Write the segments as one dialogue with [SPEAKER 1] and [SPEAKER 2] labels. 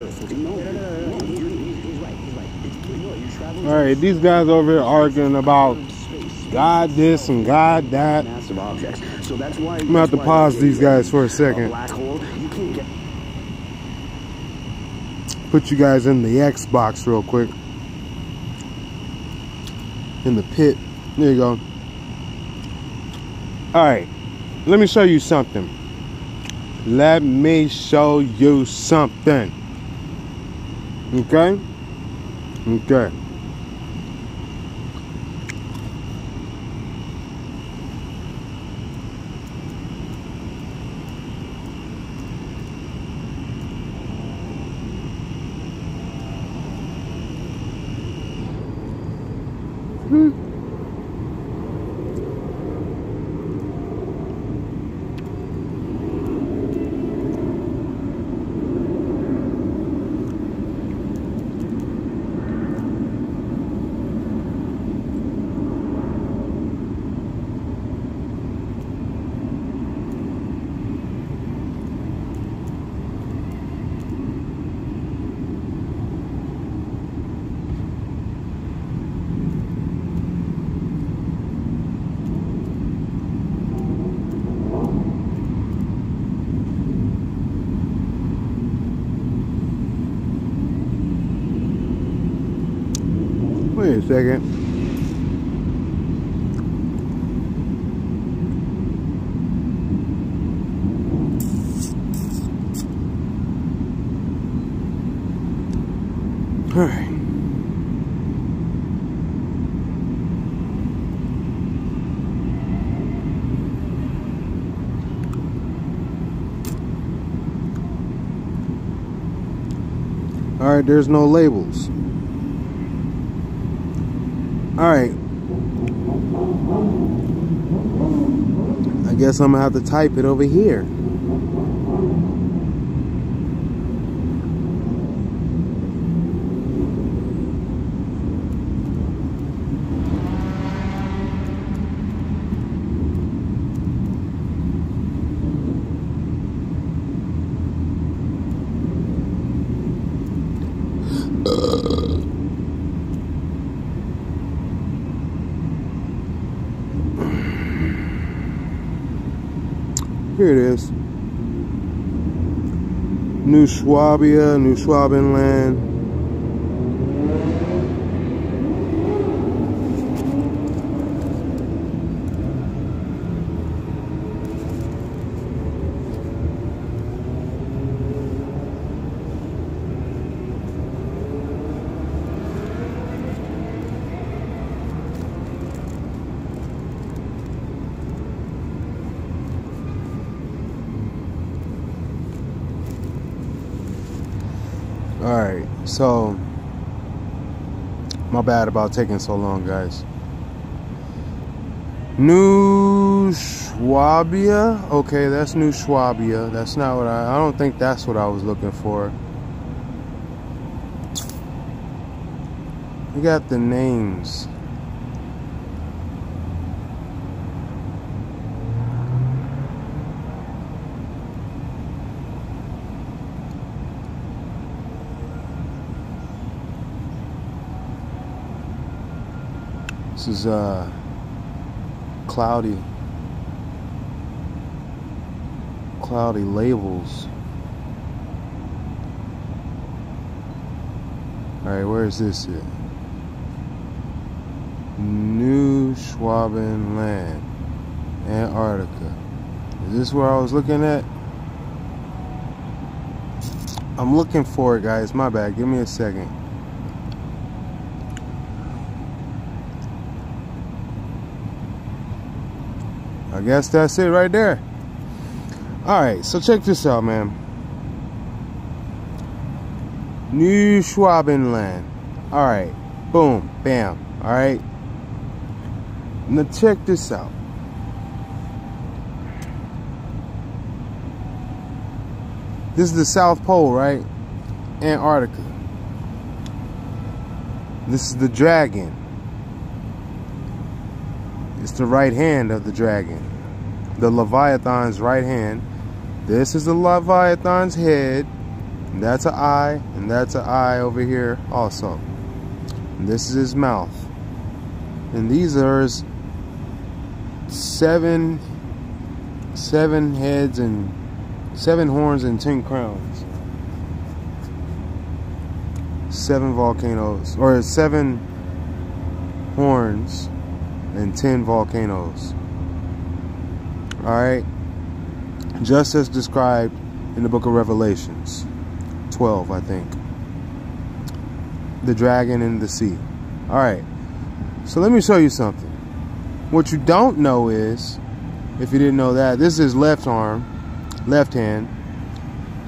[SPEAKER 1] Alright, these guys over here arguing about God this and God that. I'm gonna have to pause these guys for a second. Put you guys in the Xbox real quick. In the pit. There you go. Alright, let me show you something. Let me show you something. Okay? Okay. Wait a second. All right. All right, there's no labels. Alright, I guess I'm gonna have to type it over here. Here it is. New Swabia, New Schwabenland. Alright, so my bad about taking so long, guys. New Swabia. Okay, that's New Swabia. That's not what I don't think that's what I was looking for. We got the names. This is cloudy labels. All right, where is this at? New Schwabenland, Antarctica. Is this where I was looking at? I'm looking for it, guys. My bad. Give me a second. I guess that's it right there. Alright, so check this out, man. New Schwabenland. Alright, boom, bam. Alright. Now check this out. This is the South Pole, right? Antarctica. This is the dragon. It's the right hand of the dragon. The Leviathan's right hand. This is the Leviathan's head. And that's an eye, and that's an eye over here also. And this is his mouth. And these are his seven heads and 7 horns and 10 crowns. 7 volcanoes, or 7 horns and 10 volcanoes. Alright, just as described in the book of Revelations 12, I think. The dragon in the sea. Alright, so let me show you something. What you don't know is, if you didn't know that, this is his left arm, left hand.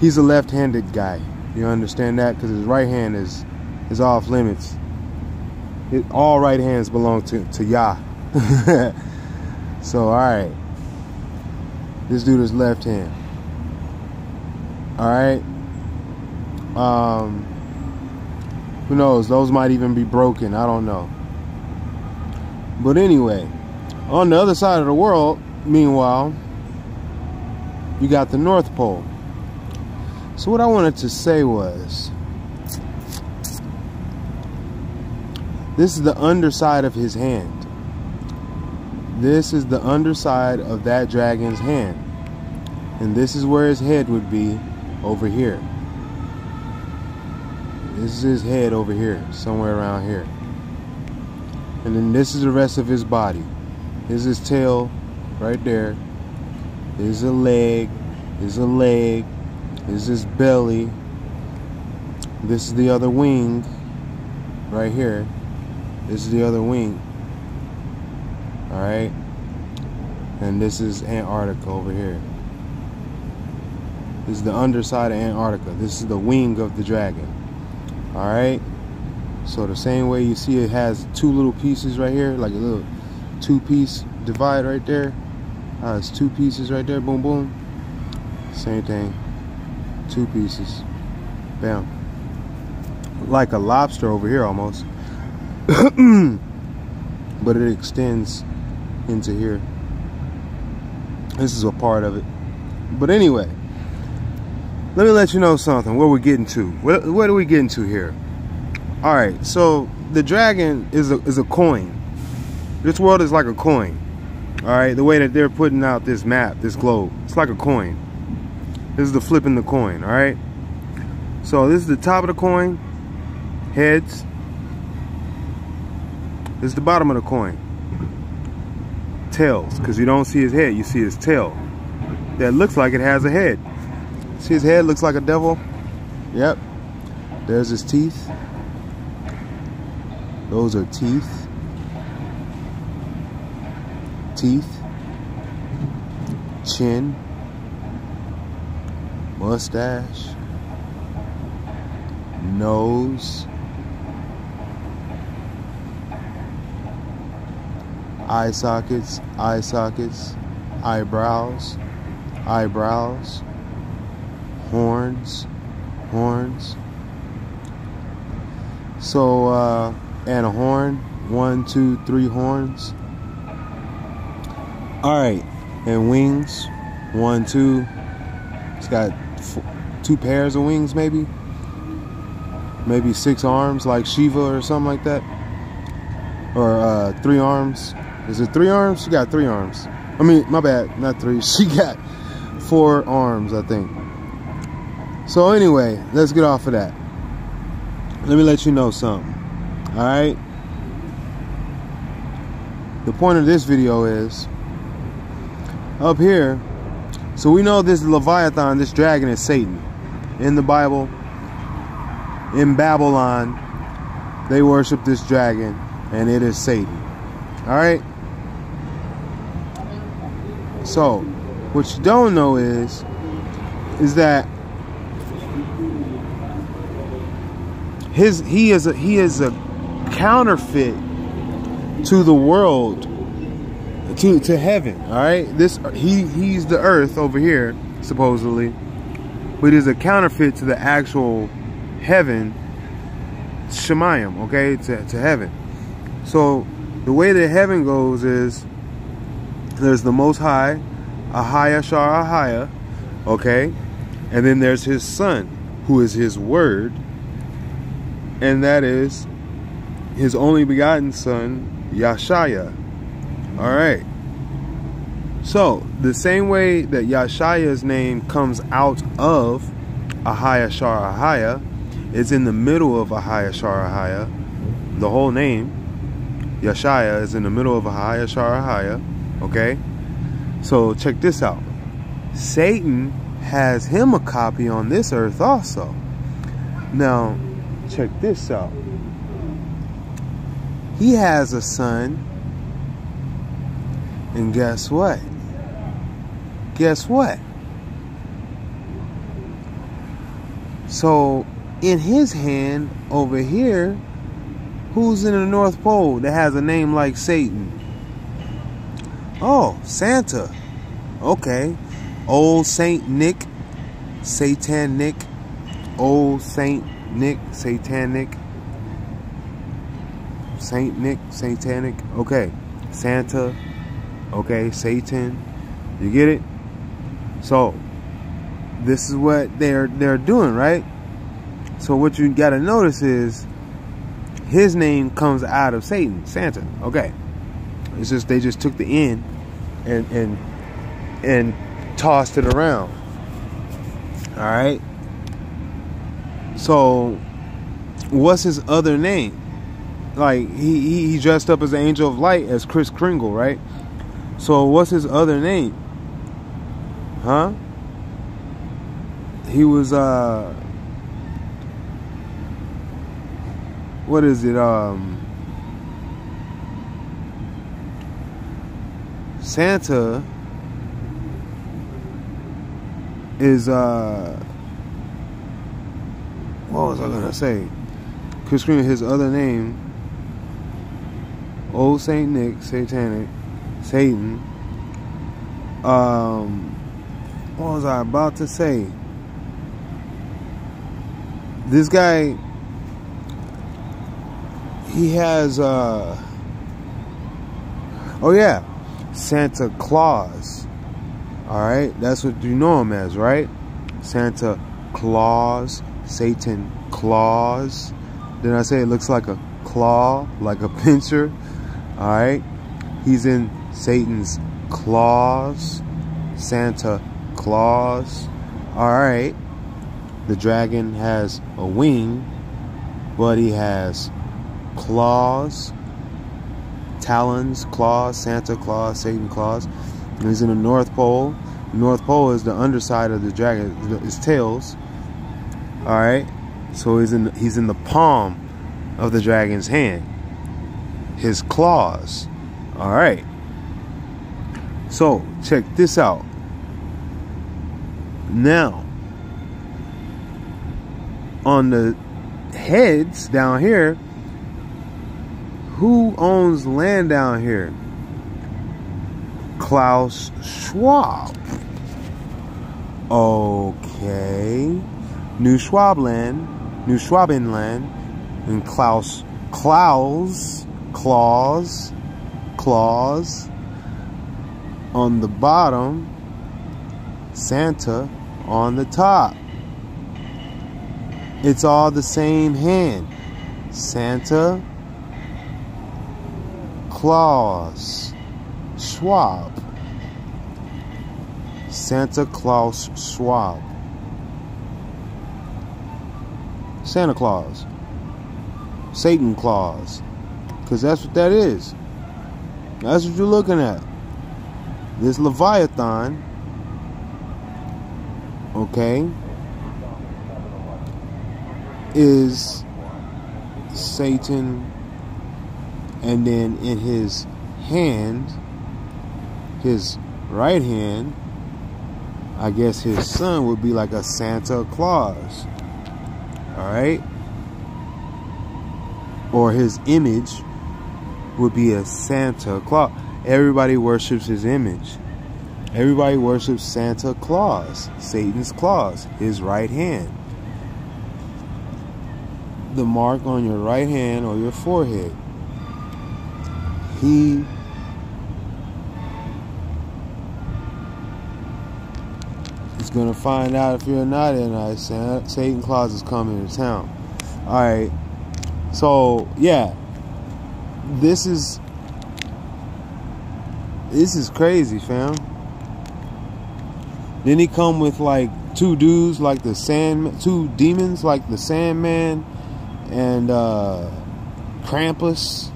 [SPEAKER 1] He's a left-handed guy. You understand that? Because his right hand is off limits. All right hands belong to Yah. So, alright. This dude is left hand. Alright. Who knows? Those might even be broken. I don't know. But anyway, on the other side of the world, meanwhile, you got the North Pole. So what I wanted to say was, this is the underside of his hand. This is the underside of that dragon's hand. And this is where his head would be, over here. This is his head over here, somewhere around here. And then this is the rest of his body. This is his tail, right there. This is a leg. This is a leg. This is his belly. This is the other wing, right here. This is the other wing. Alright. And this is Antarctica over here. This is the underside of Antarctica. This is the wing of the dragon. Alright. So the same way you see it has 2 little pieces right here, like a little 2-piece divide right there. It's 2 pieces right there. Boom, boom. Same thing. 2 pieces. Bam. Like a lobster over here almost. But it extends into here. This is a part of it. But anyway, let me let you know something. Where we're getting to. What are we getting to here? All right. So the dragon is a coin. This world is like a coin. All right. The way that they're putting out this map, this globe, it's like a coin. This is the flipping the coin. All right. So this is the top of the coin. Heads. This is the bottom of the coin. Tails, because you don't see his head, you see his tail. That looks like it has a head. See his head looks like a devil? Yep. There's his teeth. Those are teeth. Teeth. Chin. Mustache. Nose. Eye sockets, eyebrows, horns. So, and a horn, 1, 2, 3 horns. All right, and wings, 1, 2. It's got 2 pairs of wings, maybe 6 arms, like Shiva or something like that, or 3 arms. Is it 3 arms? She got 3 arms. I mean, my bad, not 3. She got 4 arms, I think. So anyway, let's get off of that. Let me let you know something. All right. The point of this video is up here. So we know this Leviathan, this dragon, is Satan. In the Bible, in Babylon, they worship this dragon, and it is Satan. All right. So, what you don't know is that he is a counterfeit to the world, to heaven. All right, he's the earth over here supposedly, but is a counterfeit to the actual heaven, Shemayim. Okay, to heaven. So the way that heaven goes is, there's the Most High, Ahaya Shar Ahaya, okay? And then there's his son, who is his word, and that is his only begotten son, Yashaya. All right. So the same way that Yashaya's name comes out of Ahaya Shar Ahaya, it's in the middle of Ahaya Shar Ahaya. The whole name, Yashaya, is in the middle of Ahaya Shar Ahaya. Okay? So check this out. Satan has him a copy on this earth also. Now, check this out. He has a son, and guess what? Guess what? So, in his hand over here, who's in the North Pole that has a name like Satan? Oh, Santa. Okay. Old Saint Nick, Satanic. Old Saint Nick, Satanic. Saint Nick, Satanic. Okay. Santa. Okay. Satan. You get it? So, this is what they're doing, right? So what you got to notice is his name comes out of Satan, Santa. Okay. It's just they just took the N and tossed it around. All right. So what's his other name? Like he dressed up as an angel of light as Kris Kringle, right? So what's his other name? Huh? He was what is it? Santa is what was I gonna say? Kris Kringle, his other name, Old Saint Nick, Satanic, Satan. What was I about to say? This guy, he has oh yeah, Santa Claus. All right, that's what you know him as, right? Santa Claus, Satan Claus. Then I say it looks like a claw, like a pincher. All right, he's in Satan's claws, Santa Claus. All right, the dragon has a wing, but he has claws, talons, claws, Santa Claus, Satan Claus. And he's in the North Pole. The North Pole is the underside of the dragon, his tails. All right, so he's in the palm of the dragon's hand, his claws. All right. So check this out. Now, on the heads down here, who owns land down here? Klaus Schwab. Okay. New Schwabenland, and Claus on the bottom, Santa on the top. It's all the same hand. Santa Claus Schwab. Santa Claus Schwab. Santa Claus. Satan Claus. Because that's what that is. That's what you're looking at. This Leviathan, okay, is Satan, and then in his hand, his right hand, I guess his son would be like a Santa Claus. Alright? Or his image would be a Santa Claus. Everybody worships his image. Everybody worships Santa Claus, Satan's claws, his right hand. The mark on your right hand or your forehead. He is He's gonna find out if you're not in nice. Satan Claus is coming to town. Alright. So yeah. This is crazy, fam. Then he come with like two demons like the Sandman and Krampus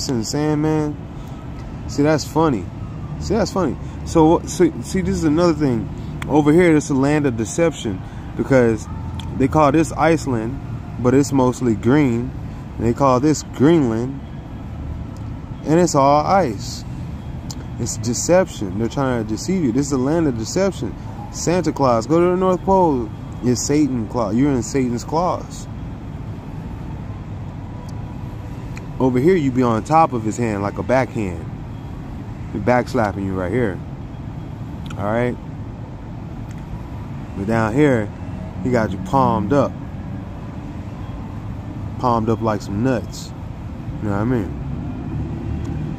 [SPEAKER 1] and Sandman. See, that's funny. So see, this is another thing. Over here, it's a land of deception because they call this Iceland, but it's mostly green. And they call this Greenland, and it's all ice. It's deception. They're trying to deceive you. This is a land of deception. Santa Claus, go to the North Pole. It's Satan Claus. You're in Satan's claws. Over here, you be on top of his hand like a backhand. He's back slapping you right here. All right. But down here, he got you palmed up like some nuts. You know what I mean?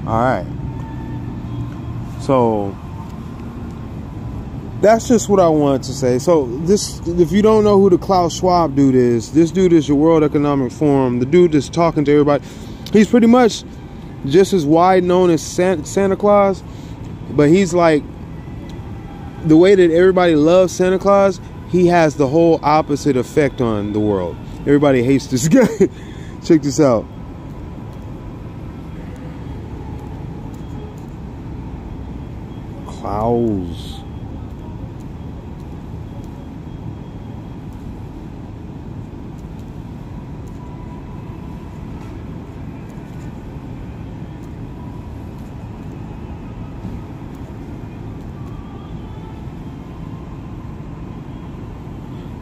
[SPEAKER 1] All right. So that's just what I wanted to say. So this, if you don't know who the Klaus Schwab dude is, this dude is your World Economic Forum. The dude that's talking to everybody. He's pretty much just as wide known as Santa Claus, but he's like, the way that everybody loves Santa Claus, he has the whole opposite effect on the world. Everybody hates this guy. Check this out. Klaus.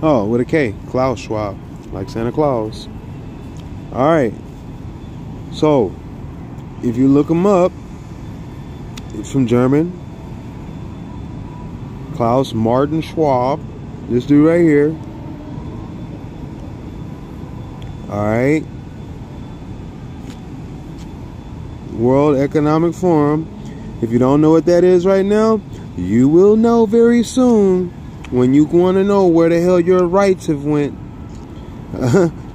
[SPEAKER 1] Oh, with a K. Klaus Schwab. Like Santa Claus. Alright. So, if you look him up, it's from German. Klaus Martin Schwab. This dude right here. Alright. World Economic Forum. If you don't know what that is right now, you will know very soon. When you want to know where the hell your rights have went,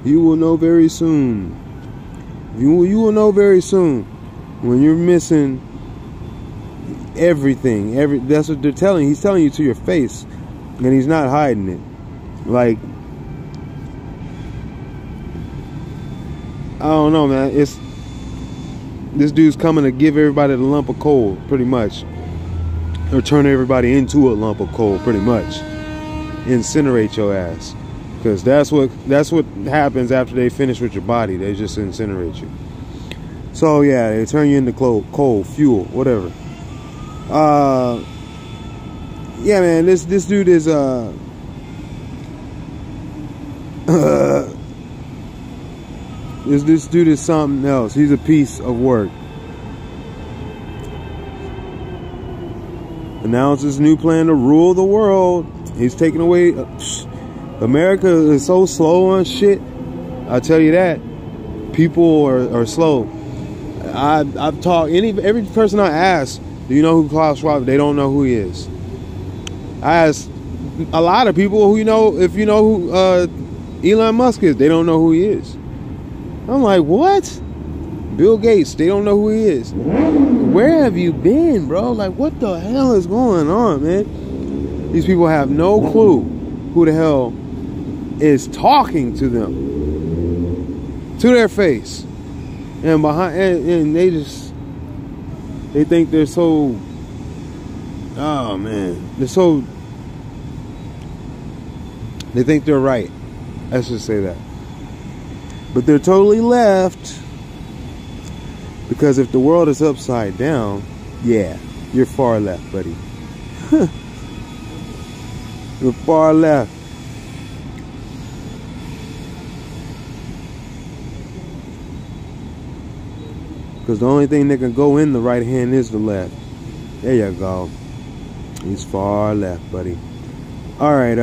[SPEAKER 1] you will know very soon. You will know very soon when you're missing everything. That's what they're telling you. He's telling you to your face, and he's not hiding it. Like, I don't know, man. This dude's coming to give everybody the lump of coal, pretty much. Or turn everybody into a lump of coal, pretty much. Incinerate your ass, because that's what happens after they finish with your body. They just incinerate you. So yeah, they turn you into coal, fuel, whatever. Yeah, man, this dude is this dude is something else. He's a piece of work. Announces new plan to rule the world. He's taking away. America is so slow on shit. I'll tell you that. People are slow. I've talked every person I ask, do you know who Klaus Schwab? They don't know who he is. I asked a lot of people who, you know, if you know who Elon Musk is, they don't know who he is. I'm like, what? Bill Gates, they don't know who he is. Where have you been, bro? Like, what the hell is going on, man? These people have no clue who the hell is talking to them, to their face, and and they think they're so. Oh man, they think they're right. Let's just say that. But they're totally left. Because if the world is upside down, yeah, you're far left, buddy. You're far left. Because the only thing that can go in the right hand is the left. There you go. He's far left, buddy. Alright,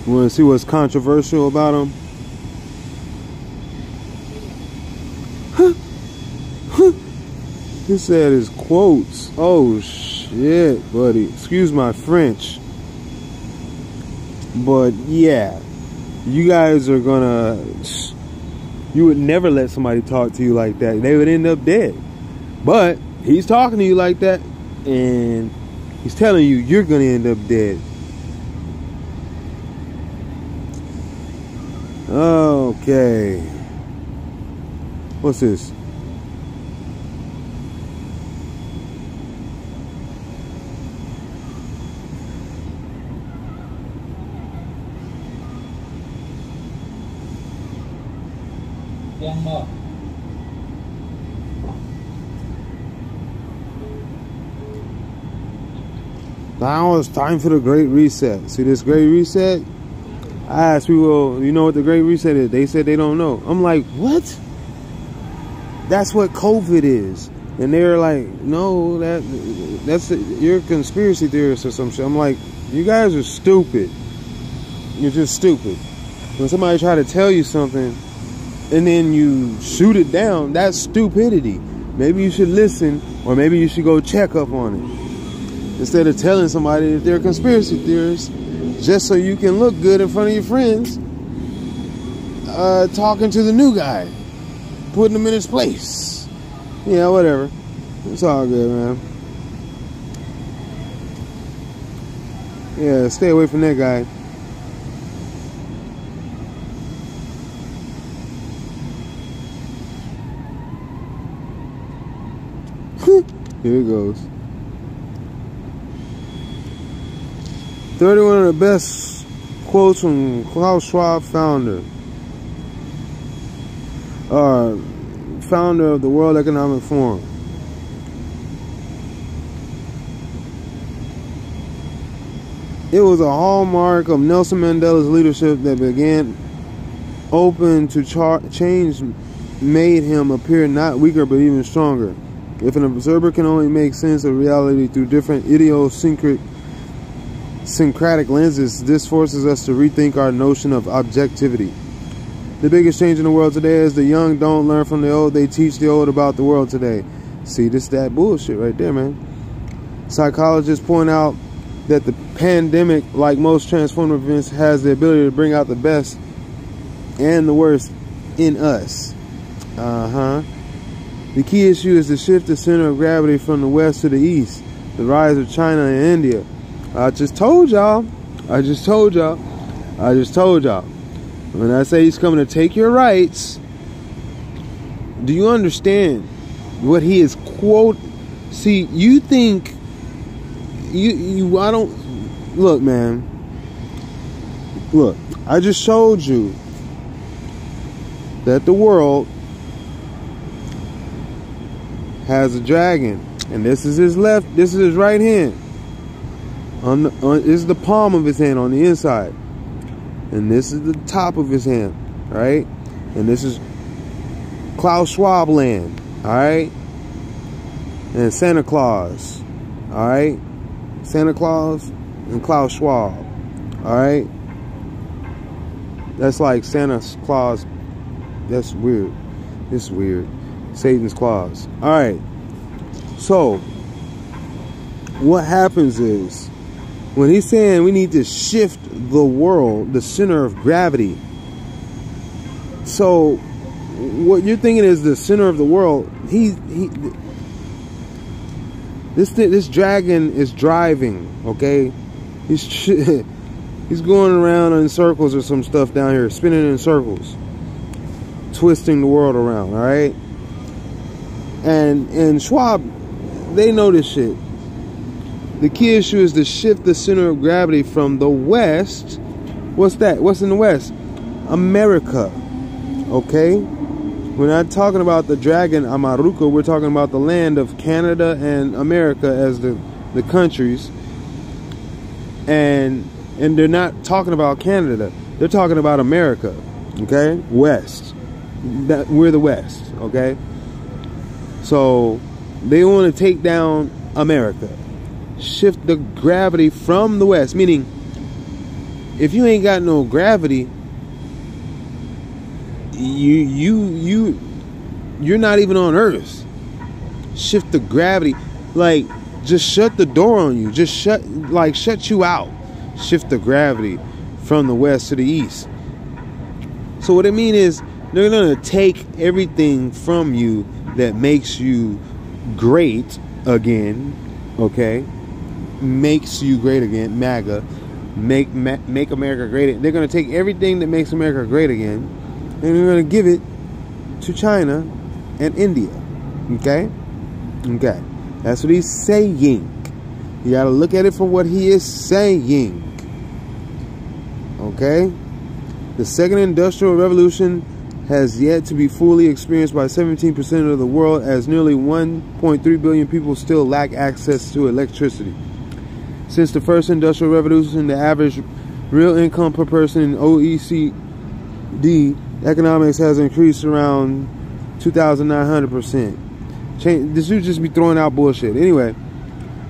[SPEAKER 1] You want to see what's controversial about him? He said his quotes. Oh shit, buddy. Excuse my French. But yeah, you guys are gonna... You would never let somebody talk to you like that. They would end up dead. But he's talking to you like that, and he's telling you you're gonna end up dead. Okay. What's this?
[SPEAKER 2] One more.
[SPEAKER 1] Now it's time for the Great Reset. See this Great Reset? I asked people, you know what the Great Reset is? They said they don't know. I'm like, what? That's what COVID is. And they're like, no, you're a conspiracy theorist or some shit. I'm like, you guys are stupid. You're just stupid. When somebody try to tell you something and then you shoot it down, that's stupidity. Maybe you should listen, or maybe you should go check up on it. Instead of telling somebody that they're a conspiracy theorist, just so you can look good in front of your friends, talking to the new guy, putting him in his place. Yeah, whatever. It's all good, man. Yeah, stay away from that guy. Here it goes. 31 of the best quotes from Klaus Schwab, founder of the World Economic Forum. It was a hallmark of Nelson Mandela's leadership that began open to change, made him appear not weaker but even stronger. If an observer can only make sense of reality through different idiosyncratic lenses, this forces us to rethink our notion of objectivity. The biggest change in the world today is the young don't learn from the old, they teach the old about the world today. See, this that bullshit right there, man. Psychologists point out that the pandemic, like most transformative events, has the ability to bring out the best and the worst in us. The key issue is to shift the center of gravity from the west to the east. The rise of China and India. I just told y'all. When I say he's coming to take your rights, do you understand what he is See, you think I don't look, man. Look, I just showed you that the world has a dragon, and this is his left, this is his right hand. This is the palm of his hand on the inside, and this is the top of his hand, right? And this is Klaus Schwab land, all right? And Santa Claus, all right? Santa Claus and Klaus Schwab, all right? That's like Santa Claus. That's weird. It's weird. Satan's claws. All right. So what happens is, when he's saying we need to shift the world, the center of gravity. So what you're thinking is the center of the world. This dragon is driving. Okay, he's going around in circles or some stuff down here, spinning in circles, twisting the world around. All right. And Schwab, they know this shit. The key issue is to shift the center of gravity from the west. What's that? What's in the west? America. Okay? We're not talking about the dragon Amaruka. We're talking about the land of Canada and America as the countries. And they're not talking about Canada. They're talking about America. Okay? West. We're the West. Okay? So they want to take down America, shift the gravity from the west, meaning if you ain't got no gravity, you're not even on Earth. Shift the gravity, like just shut the door on you. Just shut you out. Shift the gravity from the west to the east. So what I mean is, they're gonna take everything from you that makes you great again. Okay, makes you great again. MAGA, make America great. They're gonna take everything that makes America great again, and they're gonna give it to China and India. Okay. Okay, that's what he's saying. You got to look at it for what he is saying. Okay, the second industrial revolution has yet to be fully experienced by 17% of the world, as nearly 1.3 billion people still lack access to electricity. Since the first industrial revolution, the average real income per person in OECD economics has increased around 2,900%. This dude just be throwing out bullshit. Anyway,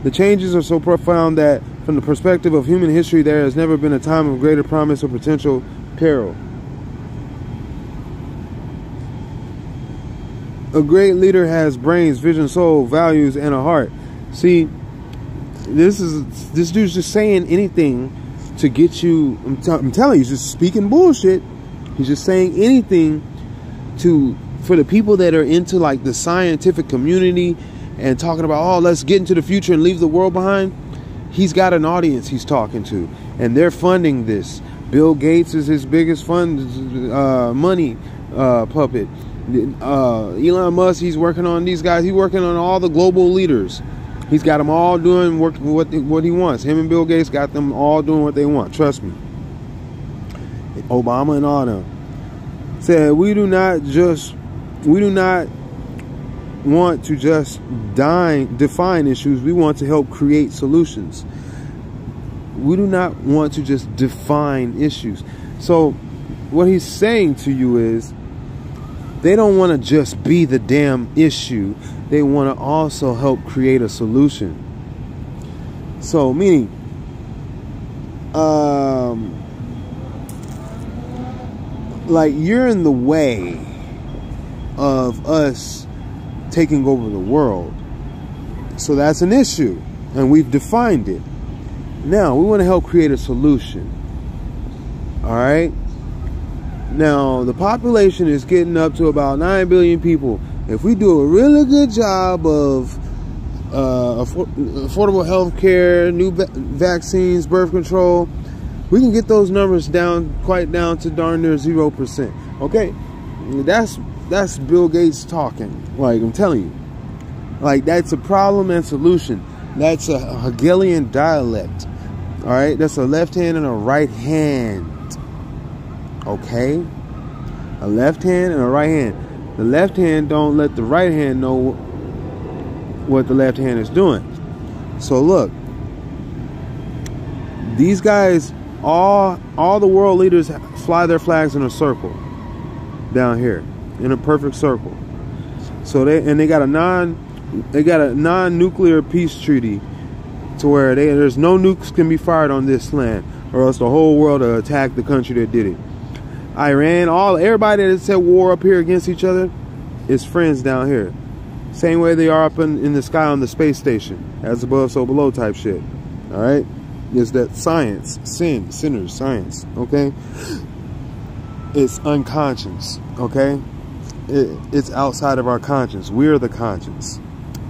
[SPEAKER 1] the changes are so profound that from the perspective of human history, there has never been a time of greater promise or potential peril. A great leader has brains, vision, soul, values, and a heart. See, this dude's just saying anything to get you. I'm telling you, he's just speaking bullshit. He's just saying anything for the people that are into like the scientific community and talking about, oh, let's get into the future and leave the world behind. He's got an audience he's talking to, and they're funding this. Bill Gates is his biggest money puppet. Elon Musk, he's working on these guys. He's working on all the global leaders. He's got them all doing what he wants. Him and Bill Gates got them all doing what they want. Trust me. Obama and all them said, we do not want to just define issues. We want to help create solutions. We do not want to just define issues. So what he's saying to you is, they don't want to just be the damn issue. They want to also help create a solution. So meaning, like, you're in the way of us taking over the world. So that's an issue, and we've defined it. Now we want to help create a solution. All right. Now the population is getting up to about 9 billion people. If we do a really good job of affordable health care, new vaccines, birth control, we can get those numbers quite down to darn near 0%. Okay, that's Bill Gates talking. Like, I'm telling you, like, that's a problem and solution. That's a Hegelian dialect. All right, that's a left hand and a right hand. Okay, a left hand and a right hand. The left hand don't let the right hand know what the left hand is doing. So look, these guys, all the world leaders fly their flags in a circle down here, in a perfect circle. So they got a non-nuclear peace treaty to where there's no nukes can be fired on this land, or else the whole world will attack the country that did it. Iran, everybody that said war up here against each other is friends down here. Same way they are up in the sky on the space station. As above, so below type shit. All right? Is that science, sinners, science, okay? It's unconscious, okay? It's outside of our conscience. We're the conscience.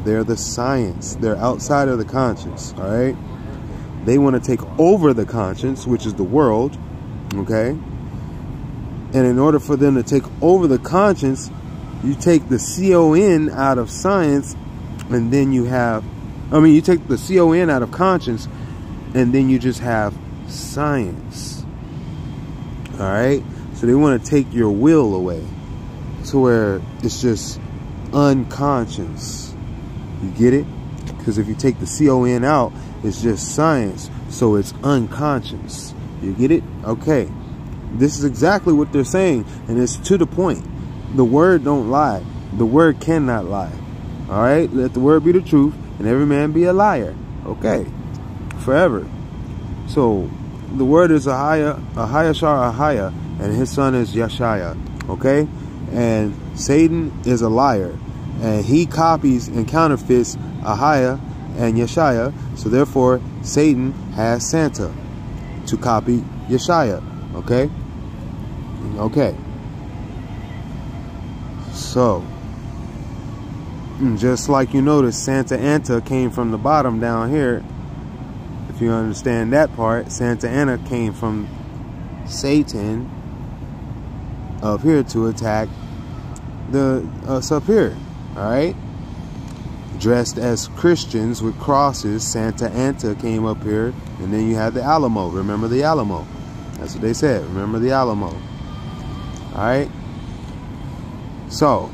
[SPEAKER 1] They're the science. They're outside of the conscience, all right? They want to take over the conscience, which is the world, okay? And in order for them to take over the conscience, you take the C-O-N out of science, and then you take the C-O-N out of conscience, and then you just have science. All right? So they want to take your will away to where it's just unconscious. You get it? Because if you take the C-O-N out, it's just science. So it's unconscious. You get it? Okay. This is exactly what they're saying, and it's to the point. The word don't lie. The word cannot lie. All right? Let the word be the truth, and every man be a liar. Okay. Forever. So the word is Ahia, and his son is Yeshaya. Okay? And Satan is a liar. And he copies and counterfeits Ahia and Yeshaya. So therefore, Satan has Santa to copy Yeshaya. Okay? Okay. So, just like you notice, Santa Anta came from the bottom down here. If you understand that part, Santa Ana came from Satan up here to attack us up here. Alright? Dressed as Christians with crosses, Santa Anta came up here, and then you had the Alamo. Remember the Alamo? That's what they said. Remember the Alamo. Alright? So,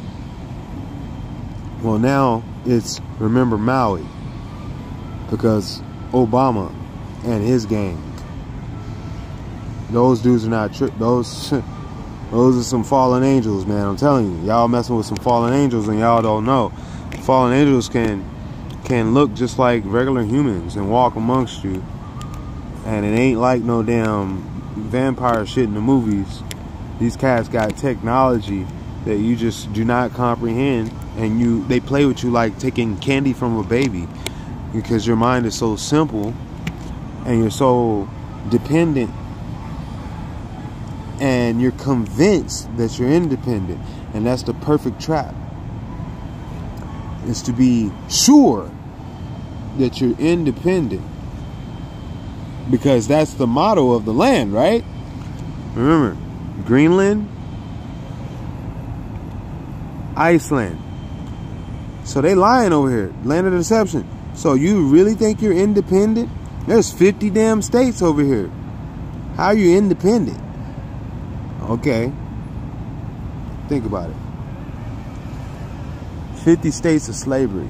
[SPEAKER 1] well, now it's remember Maui, because Obama and his gang, those dudes are not those are some fallen angels, man. I'm telling you, y'all messing with some fallen angels and y'all don't know. Fallen angels can look just like regular humans and walk amongst you, and it ain't like no damn vampire shit in the movies. These cats got technology that you just do not comprehend, and they play with you like taking candy from a baby, because your mind is so simple and you're so dependent, and you're convinced that you're independent. And that's the perfect trap, is to be sure that you're independent, because that's the motto of the land, right? Remember, Greenland, Iceland. So they lying over here. Land of deception. So you really think you're independent? There's 50 damn states over here. How are you independent? Okay. Think about it. 50 states of slavery.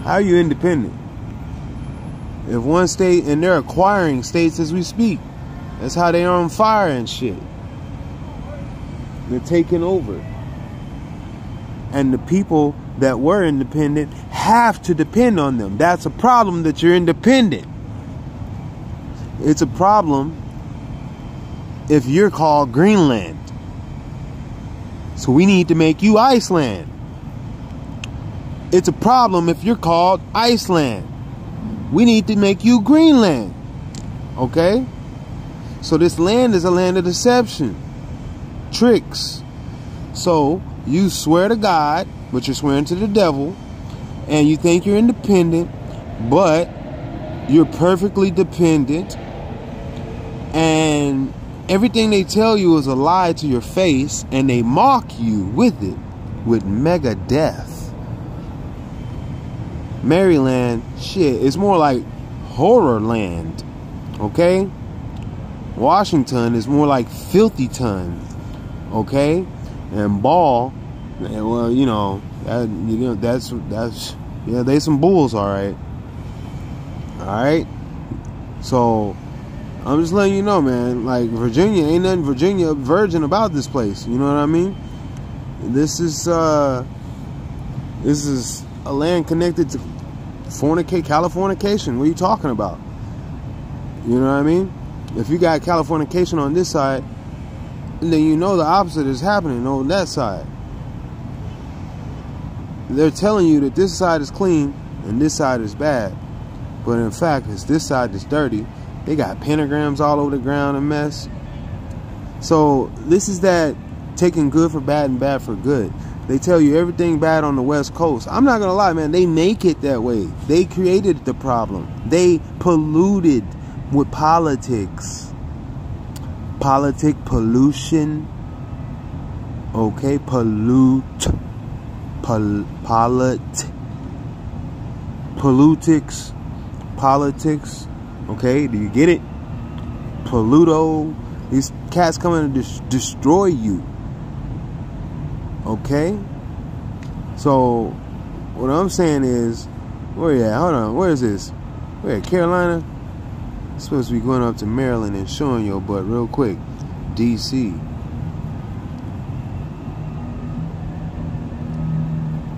[SPEAKER 1] How are you independent? If one state, and they're acquiring states as we speak. That's how they are on fire and shit. They're taking over. And the people that were independent have to depend on them. That's a problem, that you're independent. It's a problem if you're called Greenland. So we need to make you Iceland. It's a problem if you're called Iceland. We need to make you Greenland. Okay? So this land is a land of deception. Tricks. So you swear to God, but you're swearing to the devil, and you think you're independent, but you're perfectly dependent, and everything they tell you is a lie to your face, and they mock you with it, with mega death. Maryland, shit, it's more like horror land. Okay? Washington is more like filthy ton. Okay? And Ball, well, that's yeah, they some bulls, all right. All right. So I'm just letting you know, man. Like, Virginia, ain't nothing virgin about this place. You know what I mean? This is a land connected to Californication. What are you talking about? You know what I mean? If you got Californication on this side, then you know the opposite is happening on that side. They're telling you that this side is clean and this side is bad, but in fact, it's this side that's dirty. They got pentagrams all over the ground, a mess. So this is that taking good for bad and bad for good. They tell you everything bad on the West Coast. I'm not gonna lie, man. They make it that way. They created the problem. They polluted with politics. Pollution. Okay, politics. Okay, do you get it? Polluto. These cats coming to destroy you. Okay? So, what I'm saying is, where you at? Hold on, where is this? Where at? Carolina? I'm supposed to be going up to Maryland and showing your butt real quick. DC.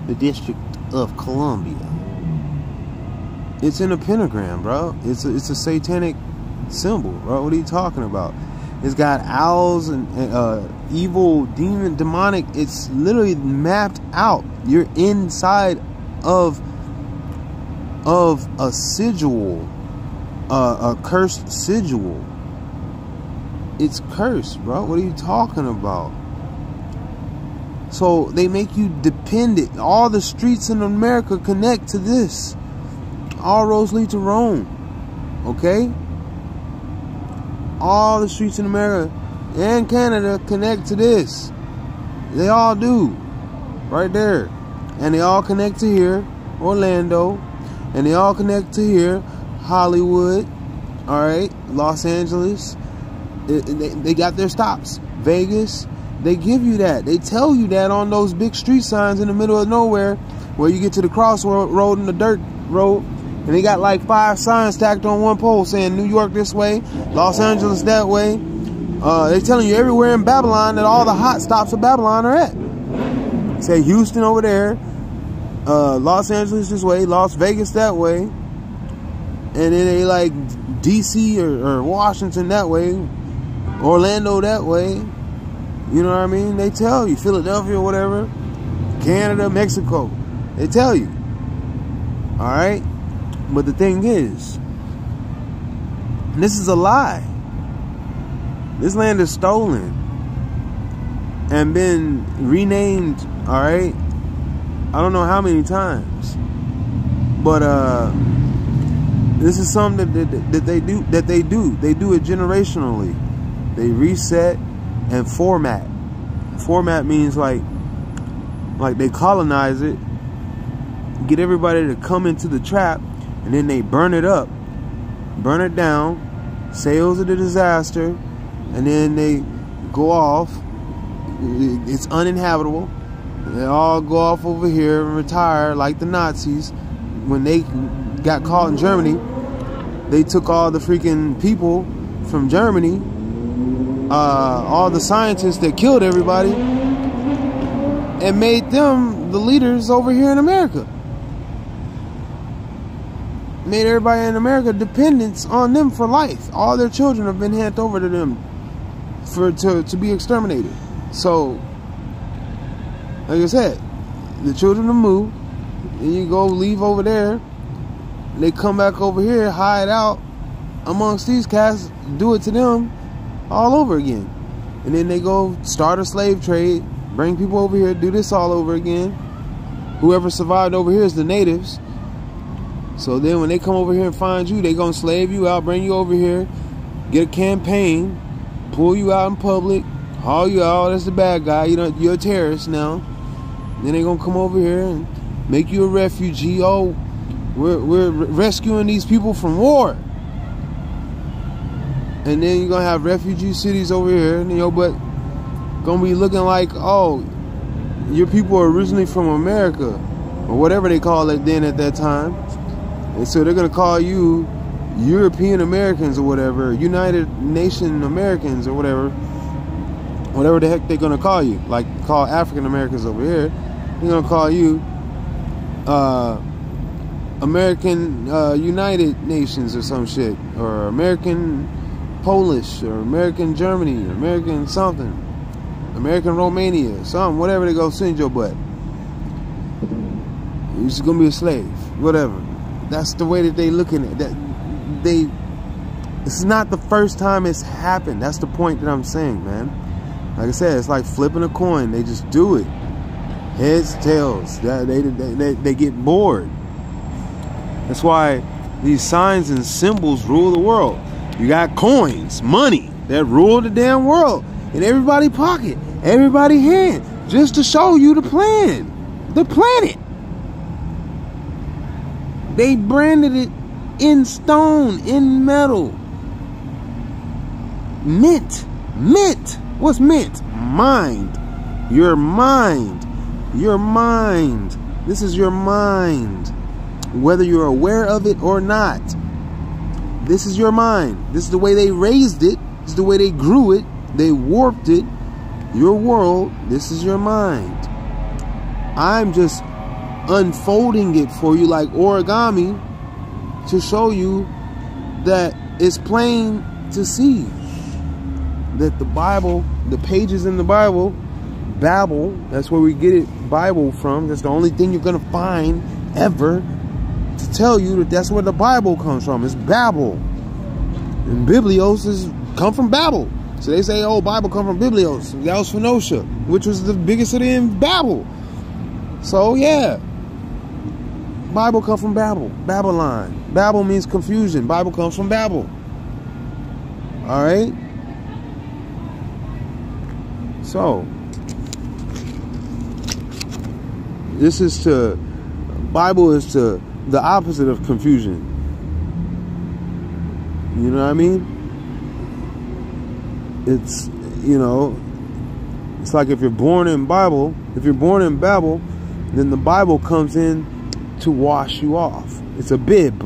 [SPEAKER 1] The District of Columbia. It's in a pentagram, bro. It's a satanic symbol, bro. What are you talking about? It's got owls and evil, demon, demonic. It's literally mapped out. You're inside of a sigil, a cursed sigil. It's cursed, bro. What are you talking about? So they make you dependent. All the streets in America connect to this. All roads lead to Rome. Okay? All the streets in America and Canada connect to this. They all do. Right there. And they all connect to here, Orlando. And they all connect to here, Hollywood. Alright? Los Angeles. They got their stops. Vegas. They give you that. They tell you that on those big street signs in the middle of nowhere where you get to the crossroad and the dirt road. And they got like 5 signs stacked on one pole saying New York this way, Los Angeles that way. They're telling you everywhere in Babylon that all the hot stops of Babylon are at. Say Houston over there, Los Angeles this way, Las Vegas that way. And then they like DC or Washington that way, Orlando that way. You know what I mean? They tell you. Philadelphia or whatever. Canada, Mexico. They tell you. Alright? But the thing is, this is a lie. This land is stolen and been renamed, alright? I don't know how many times. But this is something that they do. They do it generationally. They reset and format. Format means like they colonize it, get everybody to come into the trap, and then they burn it up, burn it down, say it was a disaster, and then they go off. It's uninhabitable. They all go off over here and retire like the Nazis. When they got caught in Germany, they took all the freaking people from Germany, all the scientists that killed everybody, and made them the leaders over here in America. Made everybody in America dependents on them for life. All their children have been handed over to them to be exterminated. So, like I said, the children will move, and you go leave over there, they come back over here, hide out amongst these cats, do it to them all over again. And then they go start a slave trade, bring people over here, do this all over again. Whoever survived over here is the natives. So then when they come over here and find you, they gonna slave you out, bring you over here, get a campaign, pull you out in public, haul you out, that's the bad guy, you know, you're a terrorist now. Then they gonna come over here and make you a refugee. Oh, we're rescuing these people from war. And then you're gonna have refugee cities over here, and your butt gonna be looking like, oh, your people are originally from America, or whatever they call it then at that time. And so they're gonna call you European Americans or whatever, United Nation Americans or whatever the heck they're gonna call you. Like call African Americans over here, they're gonna call you American United Nations or some shit, or American Polish, or American Germany, or American something, American Romania, something, whatever they go send your butt. You're just gonna be a slave, whatever. That's the way that they looking at that. It's not the first time it's happened. That's the point that I'm saying, man. Like I said, it's like flipping a coin. They just do it. Heads, tails. They get bored. That's why these signs and symbols rule the world. You got coins, money that rule the damn world in everybody's pocket, everybody's hand, just to show you the plan, the planet. They branded it in stone, in metal. Mint. Mint. What's mint? Mind. Your mind. Your mind. This is your mind. Whether you're aware of it or not. This is your mind. This is the way they raised it. This is the way they grew it. They warped it. Your world. This is your mind. I'm just unfolding it for you like origami to show you that it's plain to see that the Bible, the pages in the Bible, Babel, that's where we get it, Bible from. That's the only thing you're going to find ever to tell you that that's where the Bible comes from. It's Babel. And Biblios come from Babel. So they say, oh, Bible come from Biblios. That was Phoenicia, which was the biggest city in Babel. So, yeah. Bible come from Babel. Babylon. Babel means confusion. Bible comes from Babel. All right? So, Bible is to the opposite of confusion. You know what I mean? It's, you know, it's like if you're born in Babel, then the Bible comes in to wash you off. It's a bib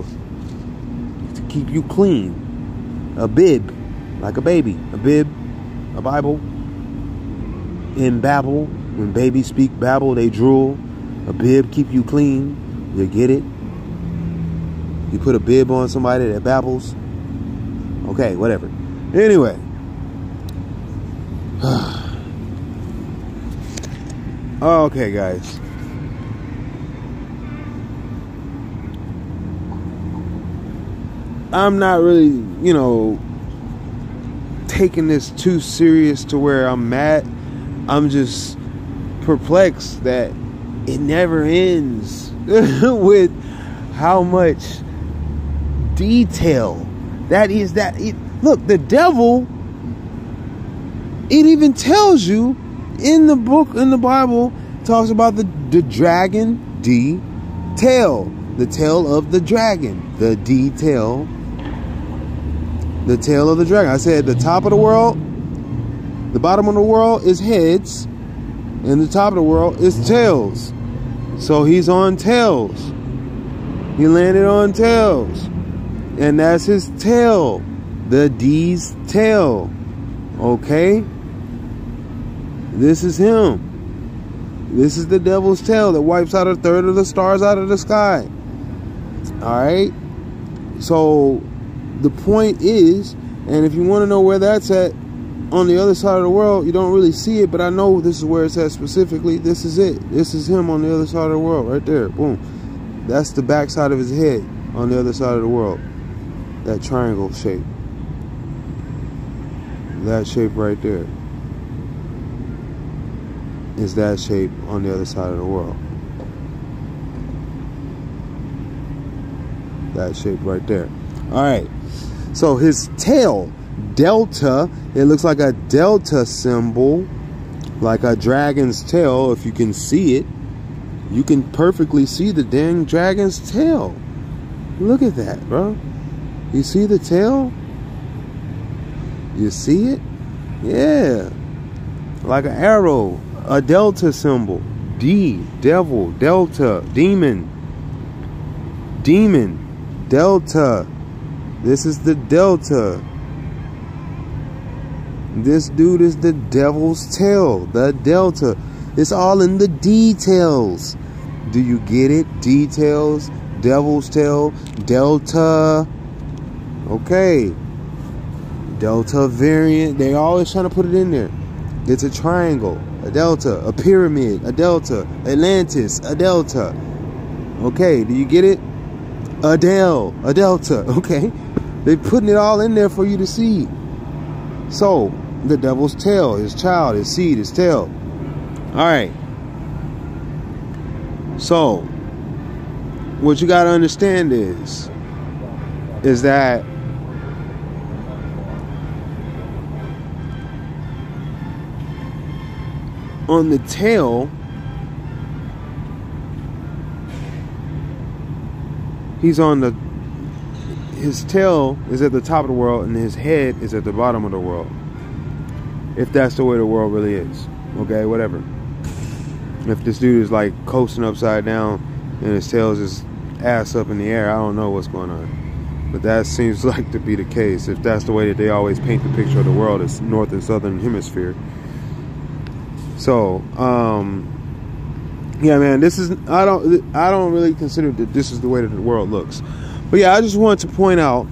[SPEAKER 1] to keep you clean. A bib, like a baby. A bib, a Bible. In Babel, when babies speak Babel, they drool. A bib keep you clean. You get it? You put a bib on somebody that babbles. Okay, whatever. Anyway. Okay, guys. I'm not really, you know, taking this too serious to where I'm mad. I'm just perplexed that it never ends with how much detail that is. Look, the devil, it even tells you in the book, in the Bible, talks about the dragon, tail, the tail of the dragon, the tail, the tail of the dragon. I said the top of the world, the bottom of the world is heads, and the top of the world is tails. So he's on tails. He landed on tails. And that's his tail. The D's tail. Okay? This is him. This is the devil's tail that wipes out a third of the stars out of the sky. Alright? So the point is, and if you want to know where that's at, on the other side of the world, you don't really see it, but I know this is where it's at specifically. This is it. This is him on the other side of the world, right there. Boom. That's the back side of his head on the other side of the world. That triangle shape. That shape right there is that shape on the other side of the world. That shape right there. All right. So his tail, delta, it looks like a delta symbol, like a dragon's tail. If you can see it, you can perfectly see the dang dragon's tail. Look at that, bro. You see the tail? You see it? Yeah. Like an arrow, a delta symbol. D, devil, delta, demon, delta. This is the delta. This dude is the devil's tail, the delta. It's all in the details. Do you get it? Details, devil's tail, delta. Okay. Delta variant. They're always trying to put it in there. It's a triangle, a delta, a pyramid, a delta, Atlantis, a delta. Okay, do you get it? A delta. Okay. They're putting it all in there for you to see. So, the devil's tail, his child, his seed, his tail. Alright. So, what you gotta understand is that on the tail, his tail is at the top of the world and his head is at the bottom of the world. If that's the way the world really is. Okay, whatever. If this dude is like coasting upside down and his tail is just ass up in the air, I don't know what's going on. But that seems like to be the case. If that's the way that they always paint the picture of the world, as north and southern hemisphere. So, yeah, man, this is, I don't really consider that this is the way that the world looks. But yeah, I just wanted to point out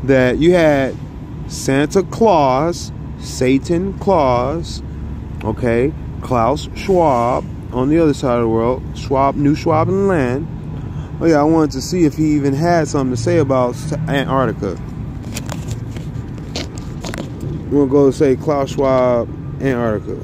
[SPEAKER 1] that you had Santa Claus, Satan Claus, okay, Klaus Schwab on the other side of the world, New Schwab in the land. Oh yeah, I wanted to see if he even had something to say about Antarctica. We're gonna go say Klaus Schwab, Antarctica.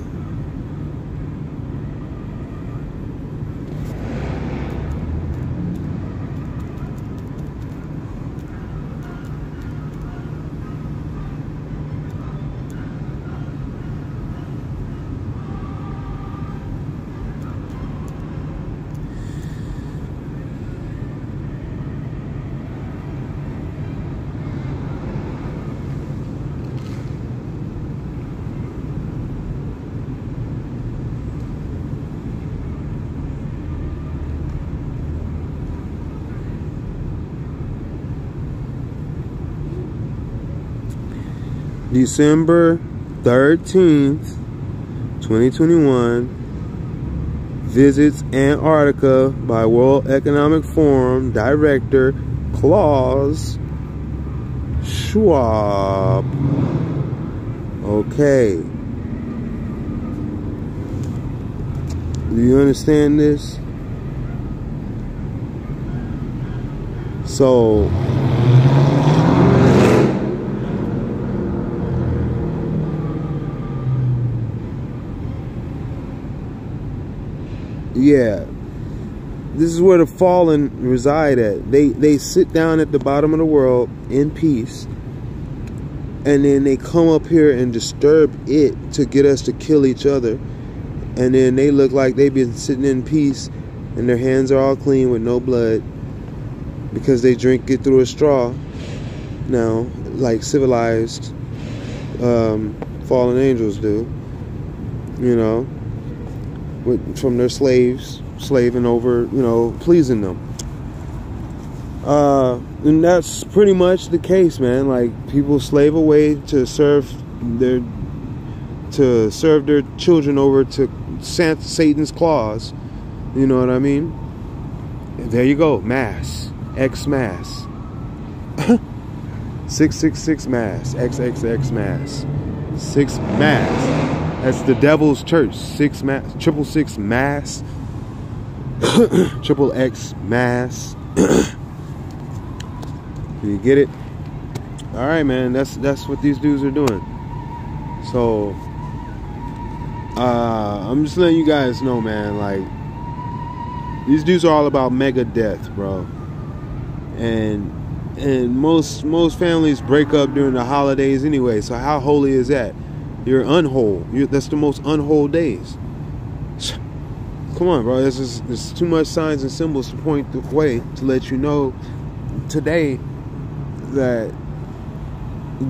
[SPEAKER 1] December 13th, 2021, visits Antarctica by World Economic Forum Director Claus Schwab. Okay. Do you understand this? So, yeah, this is where the fallen reside at. They sit down at the bottom of the world in peace, and then they come up here and disturb it to get us to kill each other. And then they look like they've been sitting in peace, and their hands are all clean with no blood because they drink it through a straw now, like civilized fallen angels do, you know, from their slaves, slaving over, you know, pleasing them. And that's pretty much the case, man. Like, people slave away to serve their children over to Satan's claws. You know what I mean? And there you go, mass, X mass, 666 mass, XXX mass, 6 mass. That's the devil's church. 6 mass, 666 mass, triple X mass. You get it? All right, man. That's what these dudes are doing. So, I'm just letting you guys know, man. Like, these dudes are all about mega death, bro. And most families break up during the holidays anyway. So how holy is that? You're unwhole. That's the most unwhole days. Come on, bro. There's too much signs and symbols to point the way to let you know today that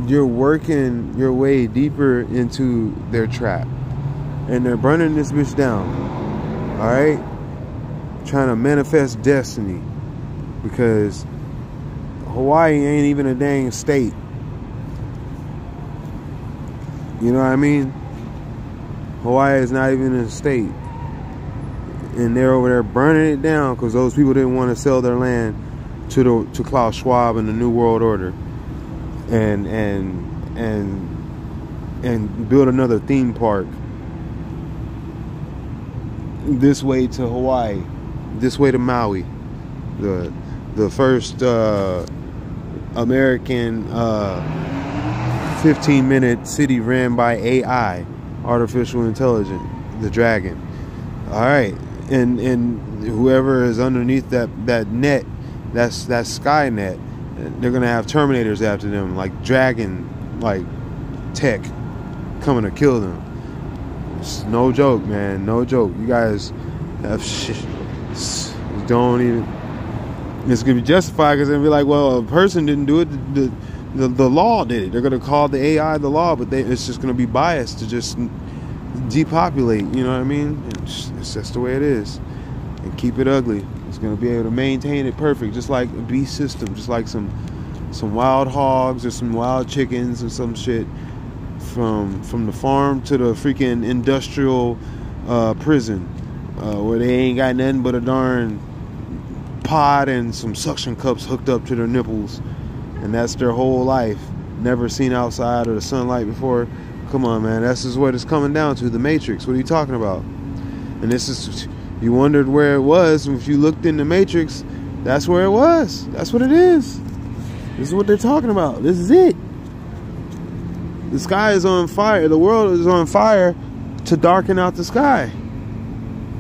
[SPEAKER 1] you're working your way deeper into their trap, and they're burning this bitch down. All right, trying to manifest destiny, because Hawaii ain't even a dang state. You know what I mean? Hawaii is not even a state. And they're over there burning it down because those people didn't want to sell their land to Klaus Schwab and the New World Order and build another theme park this way to Hawaii, this way to Maui, the first American 15-minute city ran by AI, artificial intelligence, the Dragon. All right, and whoever is underneath that net, that's Skynet, they're gonna have Terminators after them, like Dragon, like tech, coming to kill them. It's no joke, man, no joke. You guys have don't even. It's gonna be justified because they'll be like, well, a person didn't do it. The law did it. They're gonna call the AI the law, but it's just gonna be biased to just depopulate. You know what I mean? It's just the way it is, and keep it ugly. It's gonna be able to maintain it perfect, just like a beast system, just like some wild hogs or some wild chickens or some shit from the farm to the freaking industrial prison, where they ain't got nothing but a darn pod and some suction cups hooked up to their nipples. and that's their whole life, never seen outside or the sunlight before. Come on, man, this is what it's coming down to, the Matrix. What are you talking about? And this is, you wondered where it was, and if you looked in the Matrix, that's where it was. That's what it is. This is what they're talking about. This is it. The sky is on fire. The world is on fire to darken out the sky.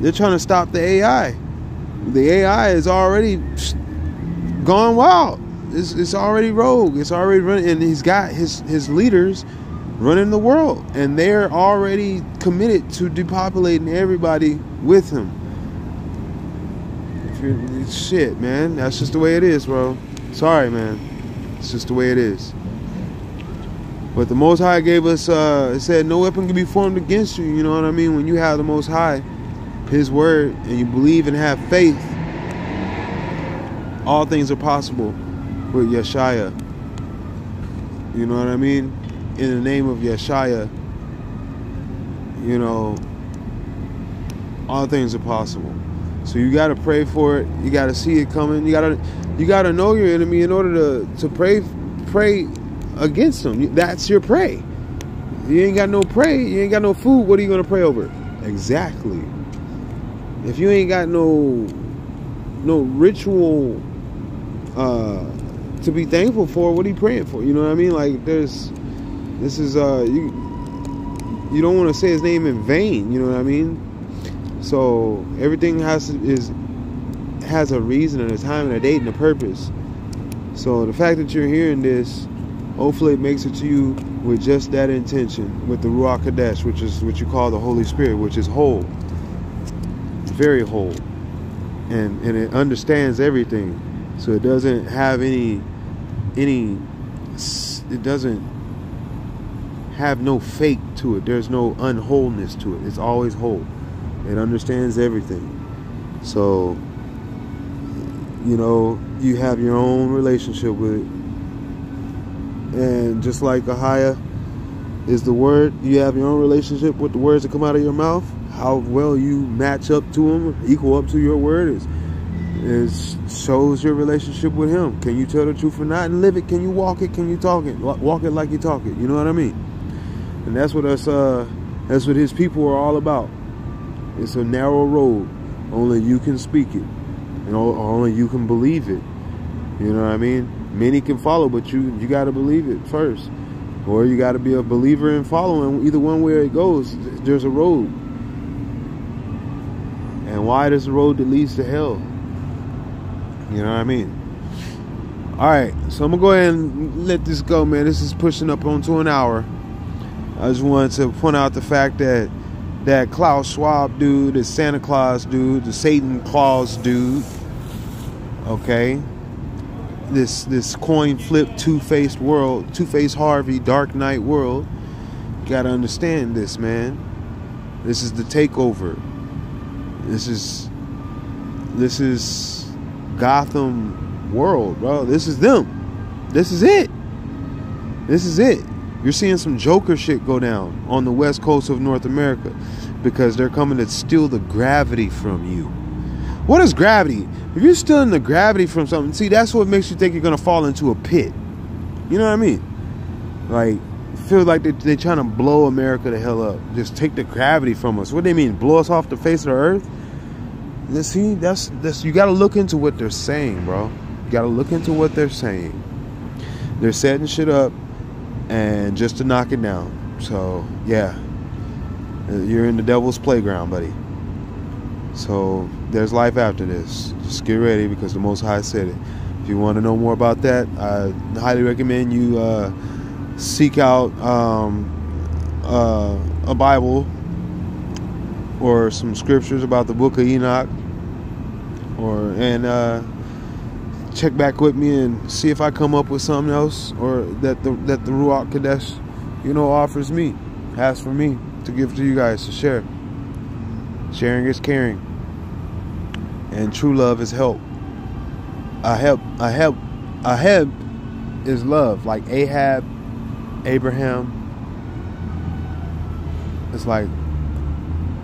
[SPEAKER 1] They're trying to stop the AI. The AI is already gone wild. It's already rogue. It's already running, and he's got his leaders running the world, and they're already committed to depopulating everybody with him. Shit, man, that's just the way it is, bro. Sorry, man, it's just the way it is. But the Most High gave us, it said, no weapon can be formed against you. You know what I mean? When you have the Most High, His word, and you believe and have faith, all things are possible with Yeshaya. You know what I mean? In the name of Yeshaya, you know, all things are possible. So you got to pray for it. You got to see it coming. You got to know your enemy in order to pray against them. That's your pray. You ain't got no pray. You ain't got no food. What are you going to pray over? Exactly. If you ain't got no ritual to be thankful for, what are you praying for? You know what I mean? Like this is you don't want to say his name in vain, you know what I mean? So everything has a reason and a time and a date and a purpose. So the fact that you're hearing this, hopefully it makes it to you with just that intention, with the Ruach Kadesh, which is what you call the Holy Spirit, which is whole, very whole, and it understands everything. So it doesn't have it doesn't have no fake to it. There's no unwholeness to it. It's always whole. It understands everything. So, you know, you have your own relationship with it. And just like Ahaya is the word, you have your own relationship with the words that come out of your mouth. How well you match up to them, equal up to your word, shows your relationship with him. Can you tell the truth or not and live it? Can you walk it? Can you talk it? Walk it like you talk it. You know what I mean? And that's what that's what his people are all about. It's a narrow road. Only you can speak it, and only you can believe it. You know what I mean? Many can follow, but you got to believe it first, or you got to be a believer and following. Either one way it goes, there's a road, and wide is the road that leads to hell. You know what I mean? All right, so I'm gonna go ahead and let this go, man. This is pushing up onto an hour. I just wanted to point out the fact that Klaus Schwab dude, the Santa Claus dude, the Satan Claus dude, okay, this coin flip, two-faced world, two-faced Harvey, Dark Knight world, you gotta understand this, man. This is the takeover. This is Gotham world, bro. This is them. This is it. This is it. You're seeing some Joker shit go down on the west coast of North America because they're coming to steal the gravity from you. What is gravity? If you're stealing the gravity from something, see, that's what makes you think you're going to fall into a pit. You know what I mean? Like, feel like they're trying to blow America the hell up. Just take the gravity from us. What do they mean? Blow us off the face of the earth? See, that's you got to look into what they're saying, bro. You got to look into what they're saying. They're setting shit up and just to knock it down. So, yeah. You're in the devil's playground, buddy. So, there's life after this. Just get ready because the Most High said it. If you want to know more about that, I highly recommend you seek out a Bible or some scriptures about the book of Enoch, and check back with me and see if I come up with something else or that the Ruach Kadesh, offers me, has for me to give to you guys to share. Sharing is caring, and true love is help. Ahab is love, like Ahab, Abraham. It's like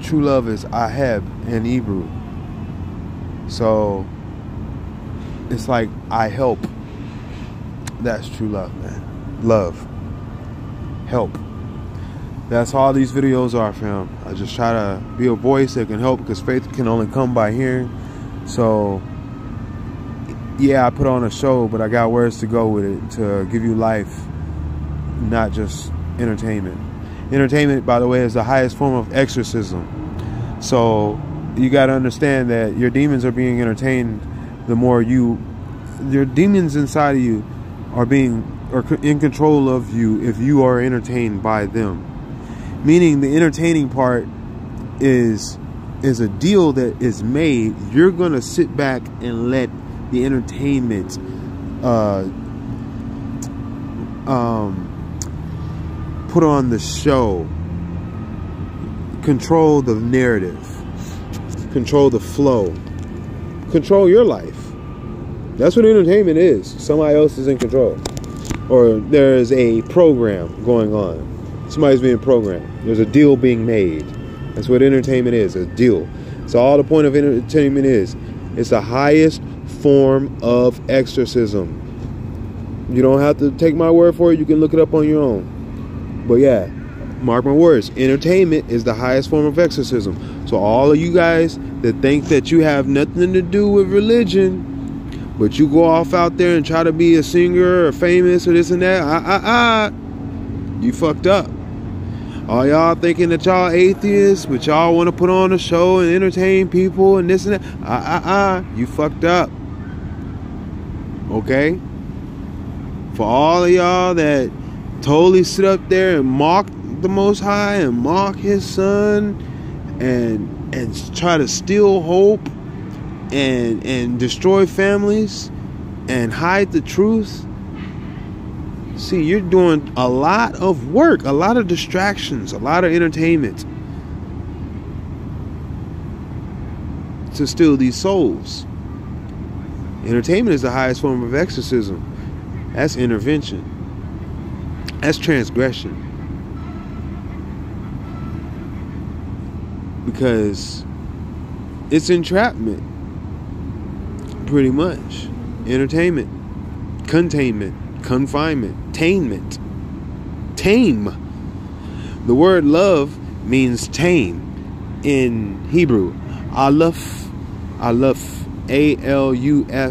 [SPEAKER 1] true love is Ahab in Hebrew. So it's like I help. That's true love, man. Love. Help. That's all these videos are, fam. I just try to be a voice that can help, because faith can only come by hearing. So, yeah, I put on a show, but I got words to go with it to give you life, not just entertainment. Entertainment, by the way, is the highest form of exorcism. So you got to understand that your demons are being entertained the more your demons inside of you are in control of you if you are entertained by them. Meaning the entertaining part is a deal that is made. You're going to sit back and let the entertainment put on the show, control the narrative, control the flow, control your life. That's what entertainment is. Somebody else is in control, or there is a program going on. Somebody's being programmed. There's a deal being made. That's what entertainment is, a deal. So all the point of entertainment is, it's the highest form of exorcism. You don't have to take my word for it. You can look it up on your own. But yeah, mark my words, entertainment is the highest form of exorcism. So all of you guys that think that you have nothing to do with religion, but you go off out there and try to be a singer or famous or this and that, you fucked up. All y'all thinking that y'all atheists, but y'all want to put on a show and entertain people and this and that, you fucked up. Okay? For all of y'all that totally sit up there and mock the Most High and mock His Son and try to steal hope and destroy families and hide the truth. See, you're doing a lot of work, a lot of distractions, a lot of entertainment to steal these souls. Entertainment is the highest form of exorcism. That's intervention. That's transgression. Because it's entrapment. Pretty much. Entertainment. Containment. Confinement. Tainment. Tame. The word love means tame in Hebrew. Aluf. Aluf. A-L-U-P-H.